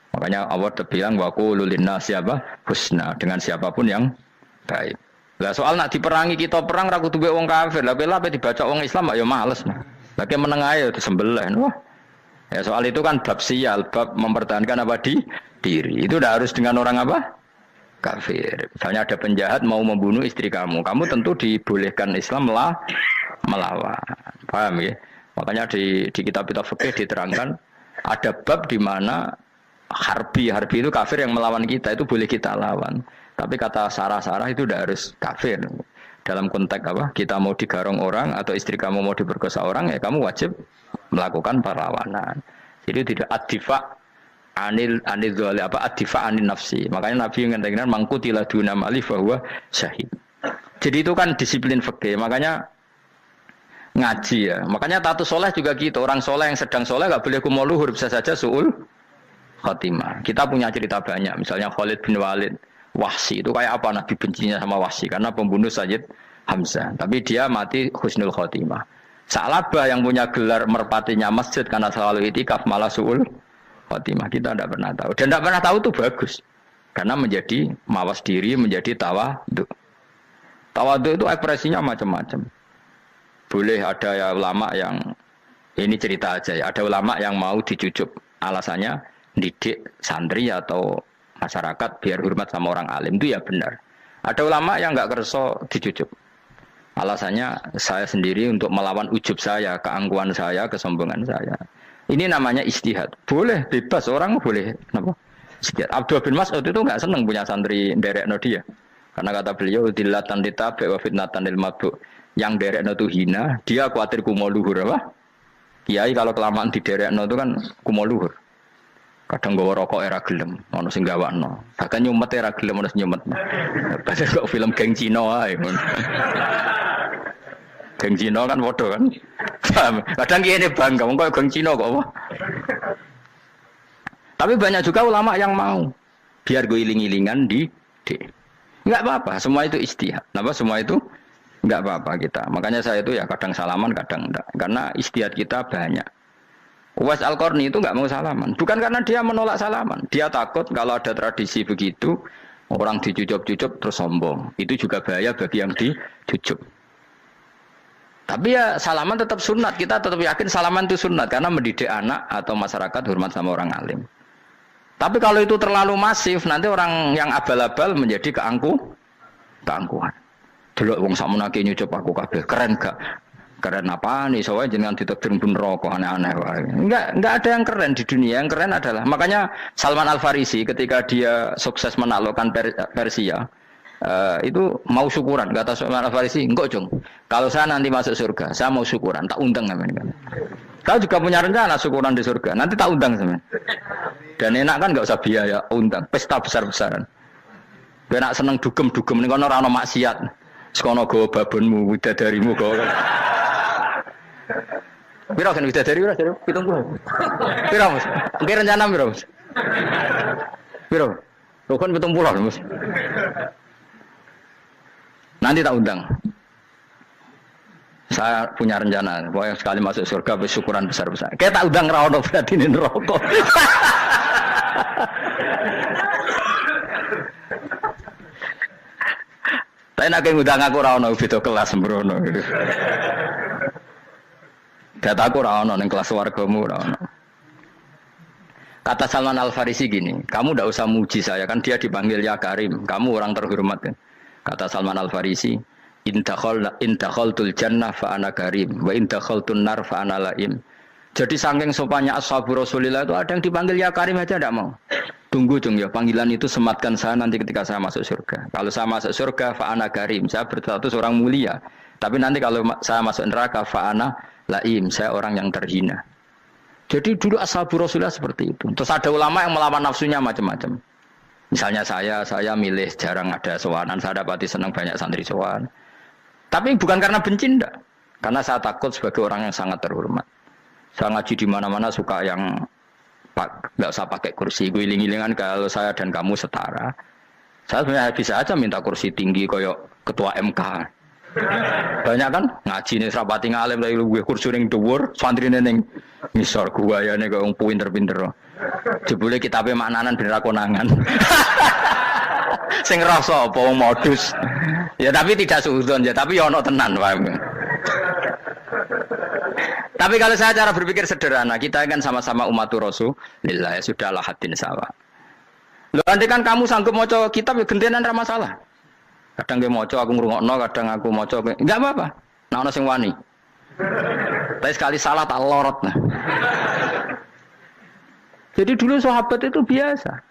Makanya Allah terbilang wa qulu linnasi apa husna, dengan siapapun yang baik. Lah soal nak diperangi kita perang ra kudu wong kafir. Lah ape dibaca wong Islam ya males. Lagi meneng ae disembelih. Wah. Ya soal itu kan bab sial, bab mempertahankan apa diri. Itu udah harus dengan orang apa? Kafir. Misalnya ada penjahat mau membunuh istri kamu tentu dibolehkan Islam melawan. Paham ya? Makanya di kitab-kitab fikih diterangkan ada bab di mana harbi itu kafir yang melawan kita itu boleh kita lawan. Tapi kata sarah-sarah itu udah harus kafir. Dalam konteks apa? Kita mau digarong orang atau istri kamu mau diperkosa orang ya kamu wajib melakukan perlawanan. Jadi tidak adifa anil dzali apa adifa anin nafsi. Makanya Nabi mengatakan mangkutila duna mali bahwa syahid. Jadi itu kan disiplin fikih. Makanya ngaji ya. Makanya tatus soleh juga gitu. Orang soleh yang sedang soleh nggak boleh kumul luhur, bisa saja suul khotimah. Kita punya cerita banyak. Misalnya Khalid bin Walid, Wahsy itu kayak apa Nabi bencinya sama Wahsy karena pembunuh Sayyid Hamzah. Tapi dia mati husnul khotimah. Sa'labah yang punya gelar merpatinya masjid karena selalu itikaf malah suul khotimah. Kita tidak pernah tahu. Dan tidak pernah tahu itu bagus. Karena menjadi mawas diri, menjadi tawadhu. Tawadhu itu ekspresinya macam-macam. Boleh ada ya ulama yang, ini cerita aja ya, ada ulama yang mau dicucup. Alasannya didik santri atau masyarakat biar hormat sama orang alim. Itu ya benar. Ada ulama yang nggak kerso dicucup. Alasannya saya sendiri untuk melawan ujub saya, keangkuhan saya, kesombongan saya. Ini namanya istihad. Boleh, bebas. Orang boleh. Kenapa? Istihad. Abdullah bin Mas'ud itu nggak senang punya santri derekno dia. Karena kata beliau, dilatan ditabe wa fitnatan lil mabuk. Yang derekno itu hina, dia khawatir kumo luhur. Apa? Kiai kalau kelamaan di derekno itu kan kumo luhur. Kadang gawa rokok era gelem, ono sing gawakno. Bahkan nyumet era gelem ono nyumet. Padahal kok film geng Cina ae. Geng Cina kan bodoh kan. Kadang kene bangga wong kok geng Cina kok apa. Tapi banyak juga ulama yang mau biar gue iling-ilingan di enggak apa-apa, semua itu istihad. Kenapa semua itu enggak apa-apa kita. Makanya saya itu ya kadang salaman, kadang enggak. Karena istihad kita banyak. Uwais Al-Qarni itu enggak mau salaman. Bukan karena dia menolak salaman. Dia takut kalau ada tradisi begitu, orang dicucup-cucup terus sombong. Itu juga bahaya bagi yang dicucup. Tapi ya salaman tetap sunat. Kita tetap yakin salaman itu sunat. Karena mendidik anak atau masyarakat hormat sama orang alim. Tapi kalau itu terlalu masif, nanti orang yang abal-abal menjadi keangkuhan. Delok wong sakmenake nyucup aku kabeh, keren gak? Keren apa nih? Soalnya jenengan ditakdir pun rokok aneh-aneh. Enggak ada yang keren di dunia. Yang keren adalah makanya Salman Al Farisi ketika dia sukses menaklukkan Persia itu mau syukuran. Kata Salman Al Farisi, enggak Jong. Kalau saya nanti masuk surga, saya mau syukuran. Tak undang kan. Kau juga punya rencana syukuran di surga. Nanti tak undang sama. Dan enak kan enggak usah biaya undang. Pesta besar-besaran. Enak seneng dugem-dugem ning kono ora ono maksiat. Sekono go babonmu, widadarimu go. Piro kan widadari ora jare 70. Piro Mas? Engke rencana piro Mas? Piro? Rukun 70 Mas. Nanti tak undang. Saya punya rencana, pokoknya sekali masuk surga bersyukuran besar-besar. Kayak tak undang ra ono berarti ning neraka. Tapi nak ngundang aku ra ono beda kelas sembrono. Data aku ra ono ning kelas wargamu ra ono. Kata Salman Al Farisi gini, kamu ndak usah muji saya kan dia dipanggil ya Karim, kamu orang terhormat kan. Kata Salman Al Farisi, in dakhaltul jannah fa ana karim wa in dakhaltun nar fa ana laim. Jadi saking sopannya ashabu Rasulillah itu ada yang dipanggil ya Karim aja enggak mau. Tunggu Jung ya, panggilan itu sematkan saya nanti ketika saya masuk surga. Kalau saya masuk surga fa ana karim, saya berstatus orang mulia. Tapi nanti kalau saya masuk neraka fa ana laim, saya orang yang terhina. Jadi dulu ashabu Rasulullah seperti itu. Terus ada ulama yang melawan nafsunya macam-macam. Misalnya saya milih jarang ada sowanan, saya dapati senang banyak santri sowan. Tapi bukan karena benci enggak. Karena saya takut sebagai orang yang sangat terhormat. Saya ngaji di mana-mana suka yang enggak usah pakai kursi, guling-gilingan kalau saya dan kamu setara. Saya sebenarnya bisa aja minta kursi tinggi koyok ketua MK. Banyak kan ngaji nih serapati ngalim dari gue kursi ning dhuwur, santri ning ngisor gua ya nek wong pinter-pinter. Jebule kitabe maknanan ben ra konangan. Sing rasa apa wong modus. Ya tapi tidak suudzon ya, tapi ya ono tenan paham. Tapi kalau saya cara berpikir sederhana, kita kan sama-sama umatur Rasulillah, ya sudahlah hadin sawa. Lho nanti kan kamu sanggup maca kitab ya gentenan ra masalah. Kadang dia moco aku ngrungokno, kadang aku moco enggak apa-apa. Nah ono sing wani. Tapi sekali salah tak lorot nah. Jadi dulu sahabat itu biasa.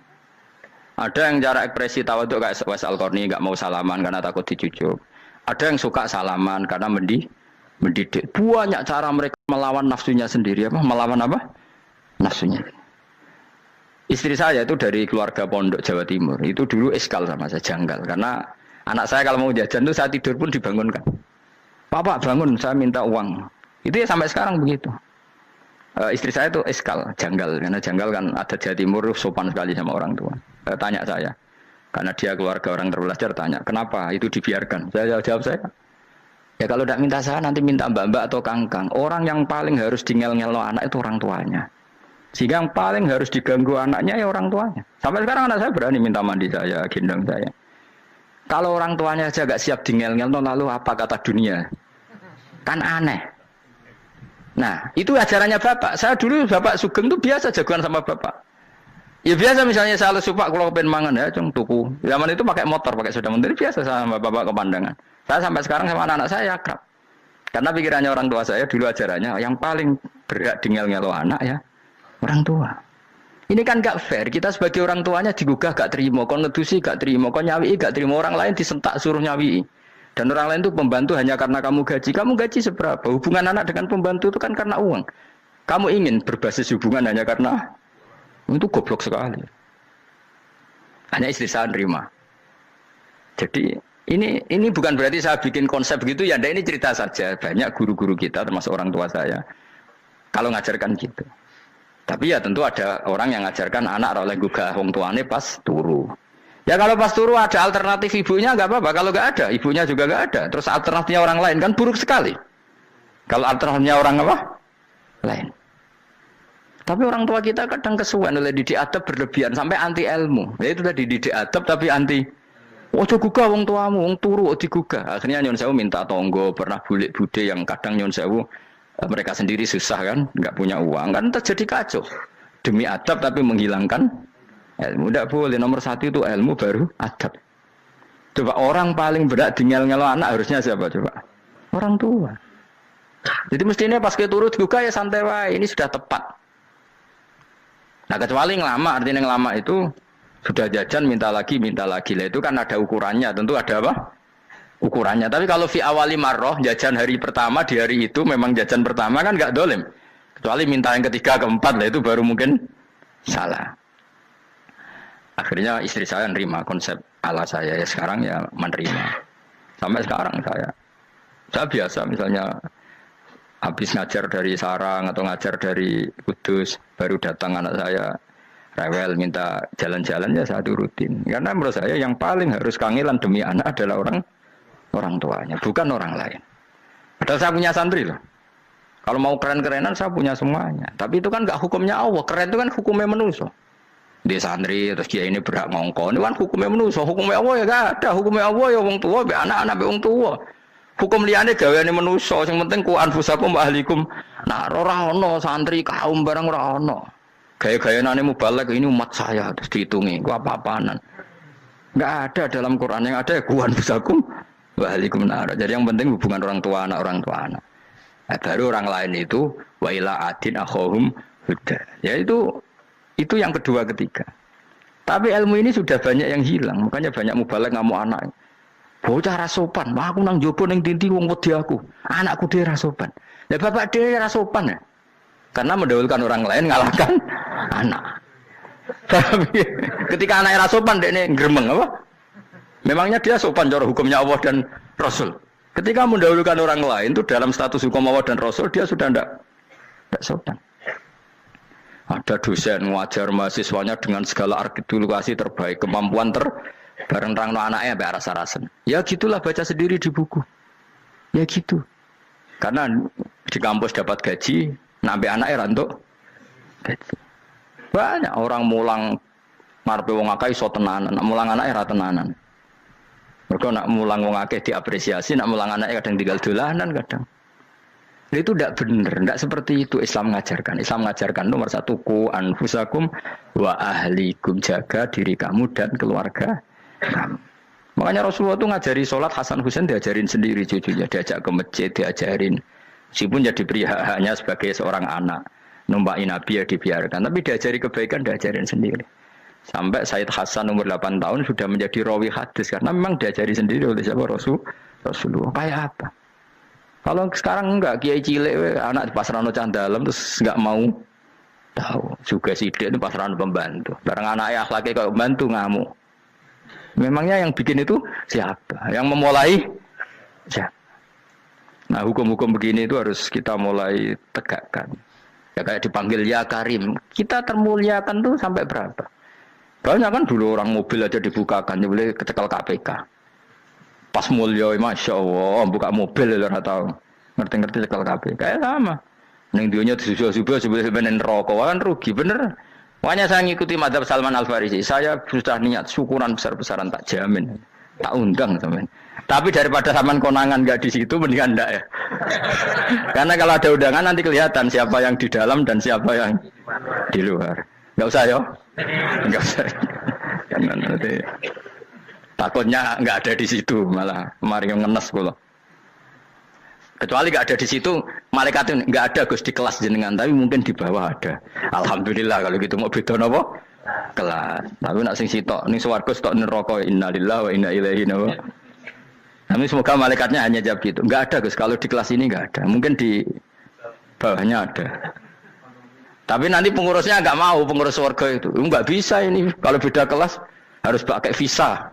Ada yang cara ekspresi tawadhu kayak Uwais Al-Qarni enggak mau salaman karena takut dicucup. Ada yang suka salaman karena mendidik. Banyak cara mereka melawan nafsunya sendiri apa? Melawan apa? nafsunya. Istri saya itu dari keluarga pondok Jawa Timur. Itu dulu eskal sama saya, janggal. Karena anak saya kalau mau jajan itu saya tidur pun dibangunkan. Pak bangun, saya minta uang. Itu ya sampai sekarang begitu. Istri saya itu eskal, janggal. Karena janggal kan ada Jawa Timur sopan sekali sama orang tua. Tanya saya. Karena dia keluarga orang terpelajar, tanya, kenapa itu dibiarkan? Saya jawab saya. Ya kalau tidak minta saya, nanti minta mbak-mbak atau kangkang. Orang yang paling harus dingel-ngelo anak itu orang tuanya. Sehingga yang paling harus diganggu anaknya ya orang tuanya. Sampai sekarang anak saya berani minta mandi saya, gendong saya. Kalau orang tuanya aja gak siap dingel-ngel, lalu apa kata dunia? Kan aneh. Nah, itu ajarannya bapak. Saya dulu bapak Sugeng itu biasa jagoan sama bapak. Ya biasa misalnya saya lesu pak, kalau pengen mangan ya, cung tuku. Zaman itu pakai motor, pakai sepeda motor, biasa sama bapak ke pandangan. Saya sampai sekarang sama anak-anak saya akrab. Karena pikirannya orang tua saya dulu ajarannya, yang paling berhak dingel-ngelo anak ya, orang tua. Ini kan gak fair. Kita sebagai orang tuanya digugah gak terima, kon ngedusi gak terima, kon nyawi gak terima, orang lain disentak suruh nyawi. Dan orang lain itu pembantu hanya karena kamu gaji. Kamu gaji seberapa? Hubungan anak dengan pembantu itu kan karena uang. Kamu ingin berbasis hubungan hanya karena itu goblok sekali. Hanya istri saya nerima. Jadi ini bukan berarti saya bikin konsep gitu ya. Ini cerita saja. Banyak guru-guru kita termasuk orang tua saya kalau ngajarkan gitu. Tapi ya tentu ada orang yang ngajarkan anak oleh gugah wong tuane pas turu. Ya kalau pas turu ada alternatif ibunya nggak apa-apa. Kalau nggak ada, ibunya juga nggak ada. Terus alternatifnya orang lain kan buruk sekali. Kalau alternatifnya orang apa? Lain. Tapi orang tua kita kadang kesuwen oleh didik adab berlebihan sampai anti ilmu. Ya itu tadi didik adab tapi anti. Ojo gugah wong tuamu, wong turu digugah. Akhirnya nyon sewu minta tonggo, pernah bulik bude yang kadang nyon sewu mereka sendiri susah kan, nggak punya uang kan terjadi kacau. Demi adab tapi menghilangkan ilmu. Tidak boleh. Nomor satu itu ilmu baru adab. Coba orang paling berat dingel-ngelo anak harusnya siapa coba? Orang tua. Jadi mestinya pas kita turut juga ya santai wae. Ini sudah tepat. Nah kecuali ngelama, artinya ngelama itu sudah jajan minta lagi lah itu kan ada ukurannya. Tentu ada apa? Ukurannya. Tapi kalau fi awali marroh jajan hari pertama di hari itu memang jajan pertama kan nggak dolim. Kecuali minta yang ketiga keempat lah itu baru mungkin salah. Akhirnya istri saya nerima konsep ala saya ya sekarang ya menerima. Sampai sekarang saya biasa misalnya habis ngajar dari Sarang atau ngajar dari Kudus baru datang anak saya rewel minta jalan-jalan ya saya turutin. Karena menurut saya yang paling harus kangelan demi anak adalah orang tuanya, bukan orang lain. Padahal saya punya santri loh. Kalau mau keren-kerenan saya punya semuanya. Tapi itu kan nggak hukumnya Allah. Keren itu kan hukumnya manusia. Dia santri terus dia ini berhak ngongkon. Ini kan hukumnya manusia. Hukumnya Allah ya gak ada. Hukumnya Allah ya wong tua, be anak-anak be wong tua. Hukum liane gaweane manusia. Yang penting ku anfusakum wa ahlikum. Nah, ora ono santri kaum barang ora ono. Gaya-gayanane mubalek ini umat saya terus dihitungi. Ku apa-apaanan. Enggak ada dalam Quran yang ada ku anfusakum wa ahlikum nar. Jadi yang penting hubungan orang tua anak. Nah, baru orang lain itu wa ila adin akhahum huda. Ya itu yang kedua ketiga. Tapi ilmu ini sudah banyak yang hilang. Makanya banyak mubalek ngamuk anak. Bocah rasopan, aku nang jopo ning tinti wong wedi aku. Anakku dhewe rasopan. Lah bapak dhewe rasopan ya. Karena mendahulukan orang lain ngalahkan anak. Tapi ketika anaknya rasopan dekne gremeng apa? Memangnya dia sopan cara hukumnya Allah dan Rasul. Ketika mendahulukan orang lain itu dalam status hukum Allah dan Rasul dia sudah tidak sopan. Ada dosen ngajar mahasiswanya dengan segala artikulasi terbaik, kemampuan bareng rangno anaknya sampai rasa-rasen. Ya gitulah baca sendiri di buku. Ya gitu. Karena di kampus dapat gaji, nampi anaknya rantuk gaji. Banyak orang mulang ngarepe wong akeh iso tenanan, mulang anaknya ra tenanan. Mergo nak mulang wong akeh diapresiasi, nak mulang anaknya kadang tinggal dolanan kadang. Itu tidak benar, tidak seperti itu Islam mengajarkan. Islam mengajarkan nomor satu ku anfusakum wa ahlikum, jaga diri kamu dan keluarga kamu. Makanya Rasulullah itu ngajari sholat Hasan Husain diajarin sendiri cucunya, diajak ke masjid diajarin. Meskipun jadi hanya sebagai seorang anak, numpaki Nabi ya dibiarkan, tapi diajari kebaikan diajarin sendiri. Sampai Said Hasan umur 8 tahun sudah menjadi rawi hadis karena memang diajari sendiri oleh siapa Rasulullah. Kayak apa? Kalau sekarang enggak, kiai cilik anak di pasrano cah dalam terus enggak mau Tahu. Juga sidik itu pasaran pembantu. Barang anaknya akhlaknya kayak pembantu ngamuk. Memangnya yang bikin itu siapa? Yang memulai siapa? Nah hukum-hukum begini itu harus kita mulai tegakkan. Ya kayak dipanggil ya Karim. Kita termuliakan tuh sampai berapa? Banyak kan dulu orang mobil aja dibukakan, dia boleh kecekel KPK. Pas mulia, masya Allah, buka mobil ya tahu. Ngerti-ngerti cekel KPK. Kayak sama. Neng dunia subuh-subuh sebelum rokok kan rugi bener. Makanya saya ngikuti madzhab Salman Al Farisi. Saya sudah niat syukuran besar-besaran tak jamin, tak undang teman. Tapi daripada Salman konangan nggak di situ mendingan enggak ya. Karena kalau ada undangan nanti kelihatan siapa yang di dalam dan siapa yang di luar. Nggak usah yo, nggak usah. Karena nanti takutnya nggak ada di situ malah mari ngenes pula. Kecuali nggak ada di situ, malaikat itu nggak ada Gus di kelas jenengan, tapi mungkin di bawah ada. Alhamdulillah kalau gitu mau beda apa? Kelas. Tapi nak sing sitok, ning swarga sitok neraka innalillahi wa inna ilaihi raji'un. Tapi semoga malaikatnya hanya jawab gitu. Nggak ada Gus, kalau di kelas ini nggak ada. Mungkin di bawahnya ada. Tapi nanti pengurusnya nggak mau, pengurus swarga itu. Nggak bisa ini, kalau beda kelas harus pakai visa.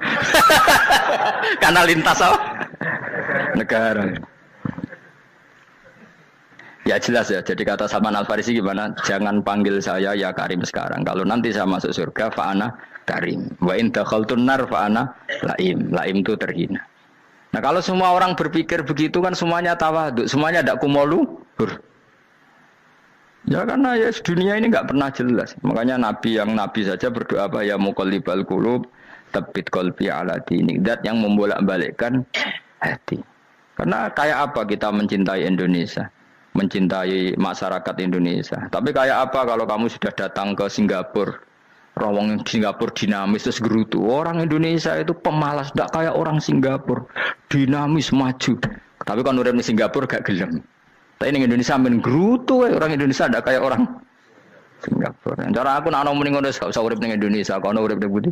Karena lintas apa? Negara. Ya jelas ya, jadi kata Salman Al Farisi gimana? Jangan panggil saya ya Karim sekarang. Kalau nanti saya masuk surga, fa'ana Karim. Wa in dakhaltun nar fa'ana Laim. Laim itu terhina. Nah kalau semua orang berpikir begitu kan semuanya tawadhu, semuanya tidak kumoluhur. Ya karena ya dunia ini nggak pernah jelas. Makanya Nabi yang Nabi saja berdoa apa ya muqallibal qulub, tsabbit qalbi ala dinik. Dat yang membolak-balikkan hati. Karena kayak apa kita mencintai Indonesia? Mencintai masyarakat Indonesia. Tapi kayak apa kalau kamu sudah datang ke Singapura, rawang Singapura dinamis terus gerutu. Orang Indonesia itu pemalas, tidak kayak orang Singapura, dinamis maju. Tapi kalau orang di Singapura gak gelem. Tapi di Indonesia main gerutu, orang Indonesia tidak kayak orang Singapura. Cara aku nak ngomong ngono gak usah urip ning Indonesia, kalau urip ning Budi.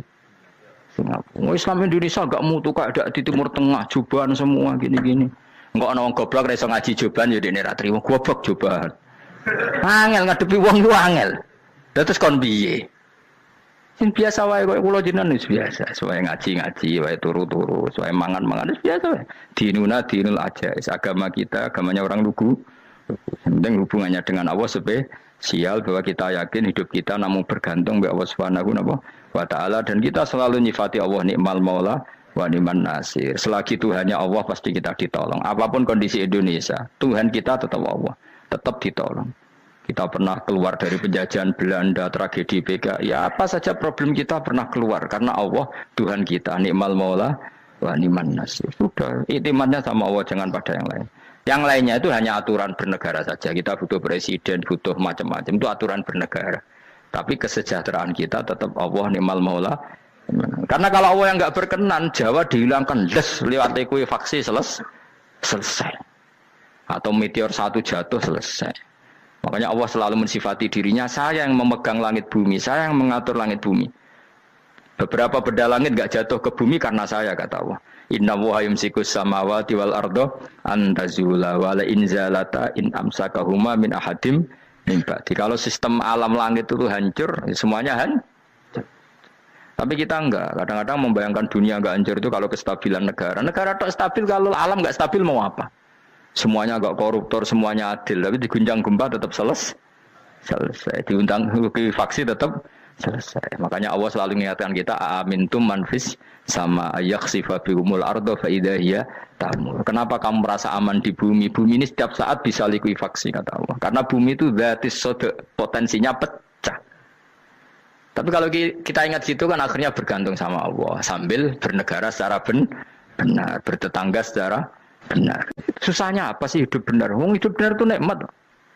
Singapura. Islam Indonesia gak mutu kayak di Timur Tengah, jubahan semua gini-gini. Enggak ana wong goblok ra iso ngaji joban ya dene ra trimo goblok joban. Angel ngadepi wong ku angel. Terus kon piye? Sing biasa wae kok kula jenengan wis biasa, wae ngaji-ngaji, wae turu-turu, wae mangan-mangan wis biasa wae. Dinuna dinul aja, agama kita, agamanya orang lugu. Penting hubungannya dengan Allah spesial bahwa kita yakin hidup kita namun bergantung kepada Allah Subhanahu wa taala dan kita selalu nyifati Allah nikmal maula wa ni'man nasir. Selagi Tuhannya Allah pasti kita ditolong. Apapun kondisi Indonesia, Tuhan kita tetap Allah, tetap ditolong. Kita pernah keluar dari penjajahan Belanda, tragedi PKI, ya apa saja problem kita pernah keluar karena Allah Tuhan kita, nikmal maula wa ni'man nasir. Sudah, iktimatnya sama Allah, jangan pada yang lain. Yang lainnya itu hanya aturan bernegara saja. Kita butuh presiden, butuh macam-macam, itu aturan bernegara. Tapi kesejahteraan kita tetap Allah nikmal maula. Karena kalau Allah yang nggak berkenan, Jawa dihilangkan, lewat ekuifaksi selesai. Atau meteor satu jatuh selesai. Makanya Allah selalu mensifati dirinya, saya yang memegang langit bumi, saya yang mengatur langit bumi. Beberapa benda langit nggak jatuh ke bumi karena saya, kata Allah. Inna wa yumsikus samawati wal ardo antazula wala inzalata in amsakahuma min ahadim min ba'di. Kalau sistem alam langit itu hancur, semuanya hancur. Tapi kita enggak, kadang-kadang membayangkan dunia enggak hancur itu kalau kestabilan negara. Negara tak stabil, kalau alam enggak stabil mau apa? Semuanya enggak koruptor, semuanya adil. Tapi diguncang gempa tetap selesai. Diundang faksi tetap selesai. Makanya Allah selalu mengingatkan kita, amintum manfis sama yakhsifa bihumul ardo faidahiyya tamur. Kenapa kamu merasa aman di bumi? Bumi ini setiap saat bisa likuifaksi, kata Allah. Karena bumi itu dzatis sodok, potensinya pecah. Tapi kalau kita ingat situ kan akhirnya bergantung sama Allah sambil bernegara secara benar, bertetangga secara benar. Susahnya apa sih hidup benar? Wong hidup benar itu nikmat.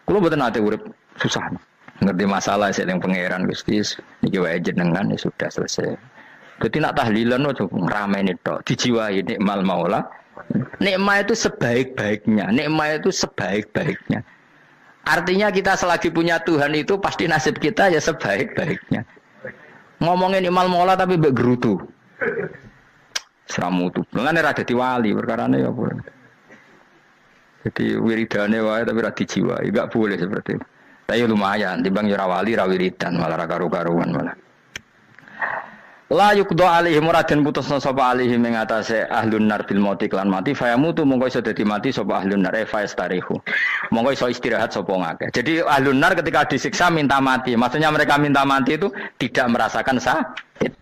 Kalau mboten nate urip susah. Ngerti masalah sing pangeran Gusti niki wae jenengan ya sudah selesai. Dadi nak tahlilan ojo ngrameni tok, dijiwai nikmal maula. Nikmat itu sebaik-baiknya, nikmat itu sebaik-baiknya. Artinya kita selagi punya Tuhan itu pasti nasib kita ya sebaik-baiknya. Ngomongin imal mola tapi mbek gerutu. Seramutu. Mulane ra dadi wali perkarane ya boleh. Jadi wiridane wae tapi ra dijiwai, enggak boleh seperti itu. Tapi lumayan, timbang ora wali ra wiridan malah ra karu-karuan malah. La yuqda alaihim muraden putusna sapa alaihim ing atase ahlun nar bil mauti lan mati fayamutu mongko iso dadi mati sapa ahlun nar fayastarihu. Mongko iso istirahat sapa ngakeh. Jadi ahlun nar ketika disiksa minta mati. Maksudnya mereka minta mati itu tidak merasakan sakit.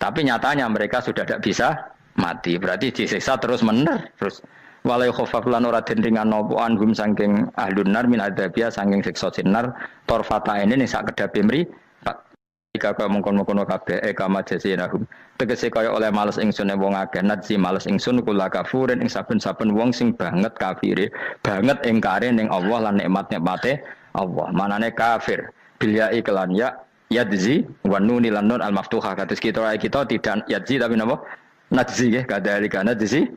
Tapi nyatanya mereka sudah tidak bisa mati. Berarti disiksa terus terus walai khofaf lan ora den ringan napa anhum saking ahlun nar min adzabia saking siksa sinar torfata ini ning sak kedape mri jika kaya mengkono-kono kabeh kama jasinahum tegese kaya oleh males ingsun wong akeh nadzi males ingsun kula kafurin ing saben-saben wong sing banget kafire banget ingkare ning Allah lan nikmat-nikmate Allah manane kafir bilya iklan ya yadzi wa nun lan nun al maftuha kados kita tidak yadzi tapi napa nadzi nggih kadhalika nadzi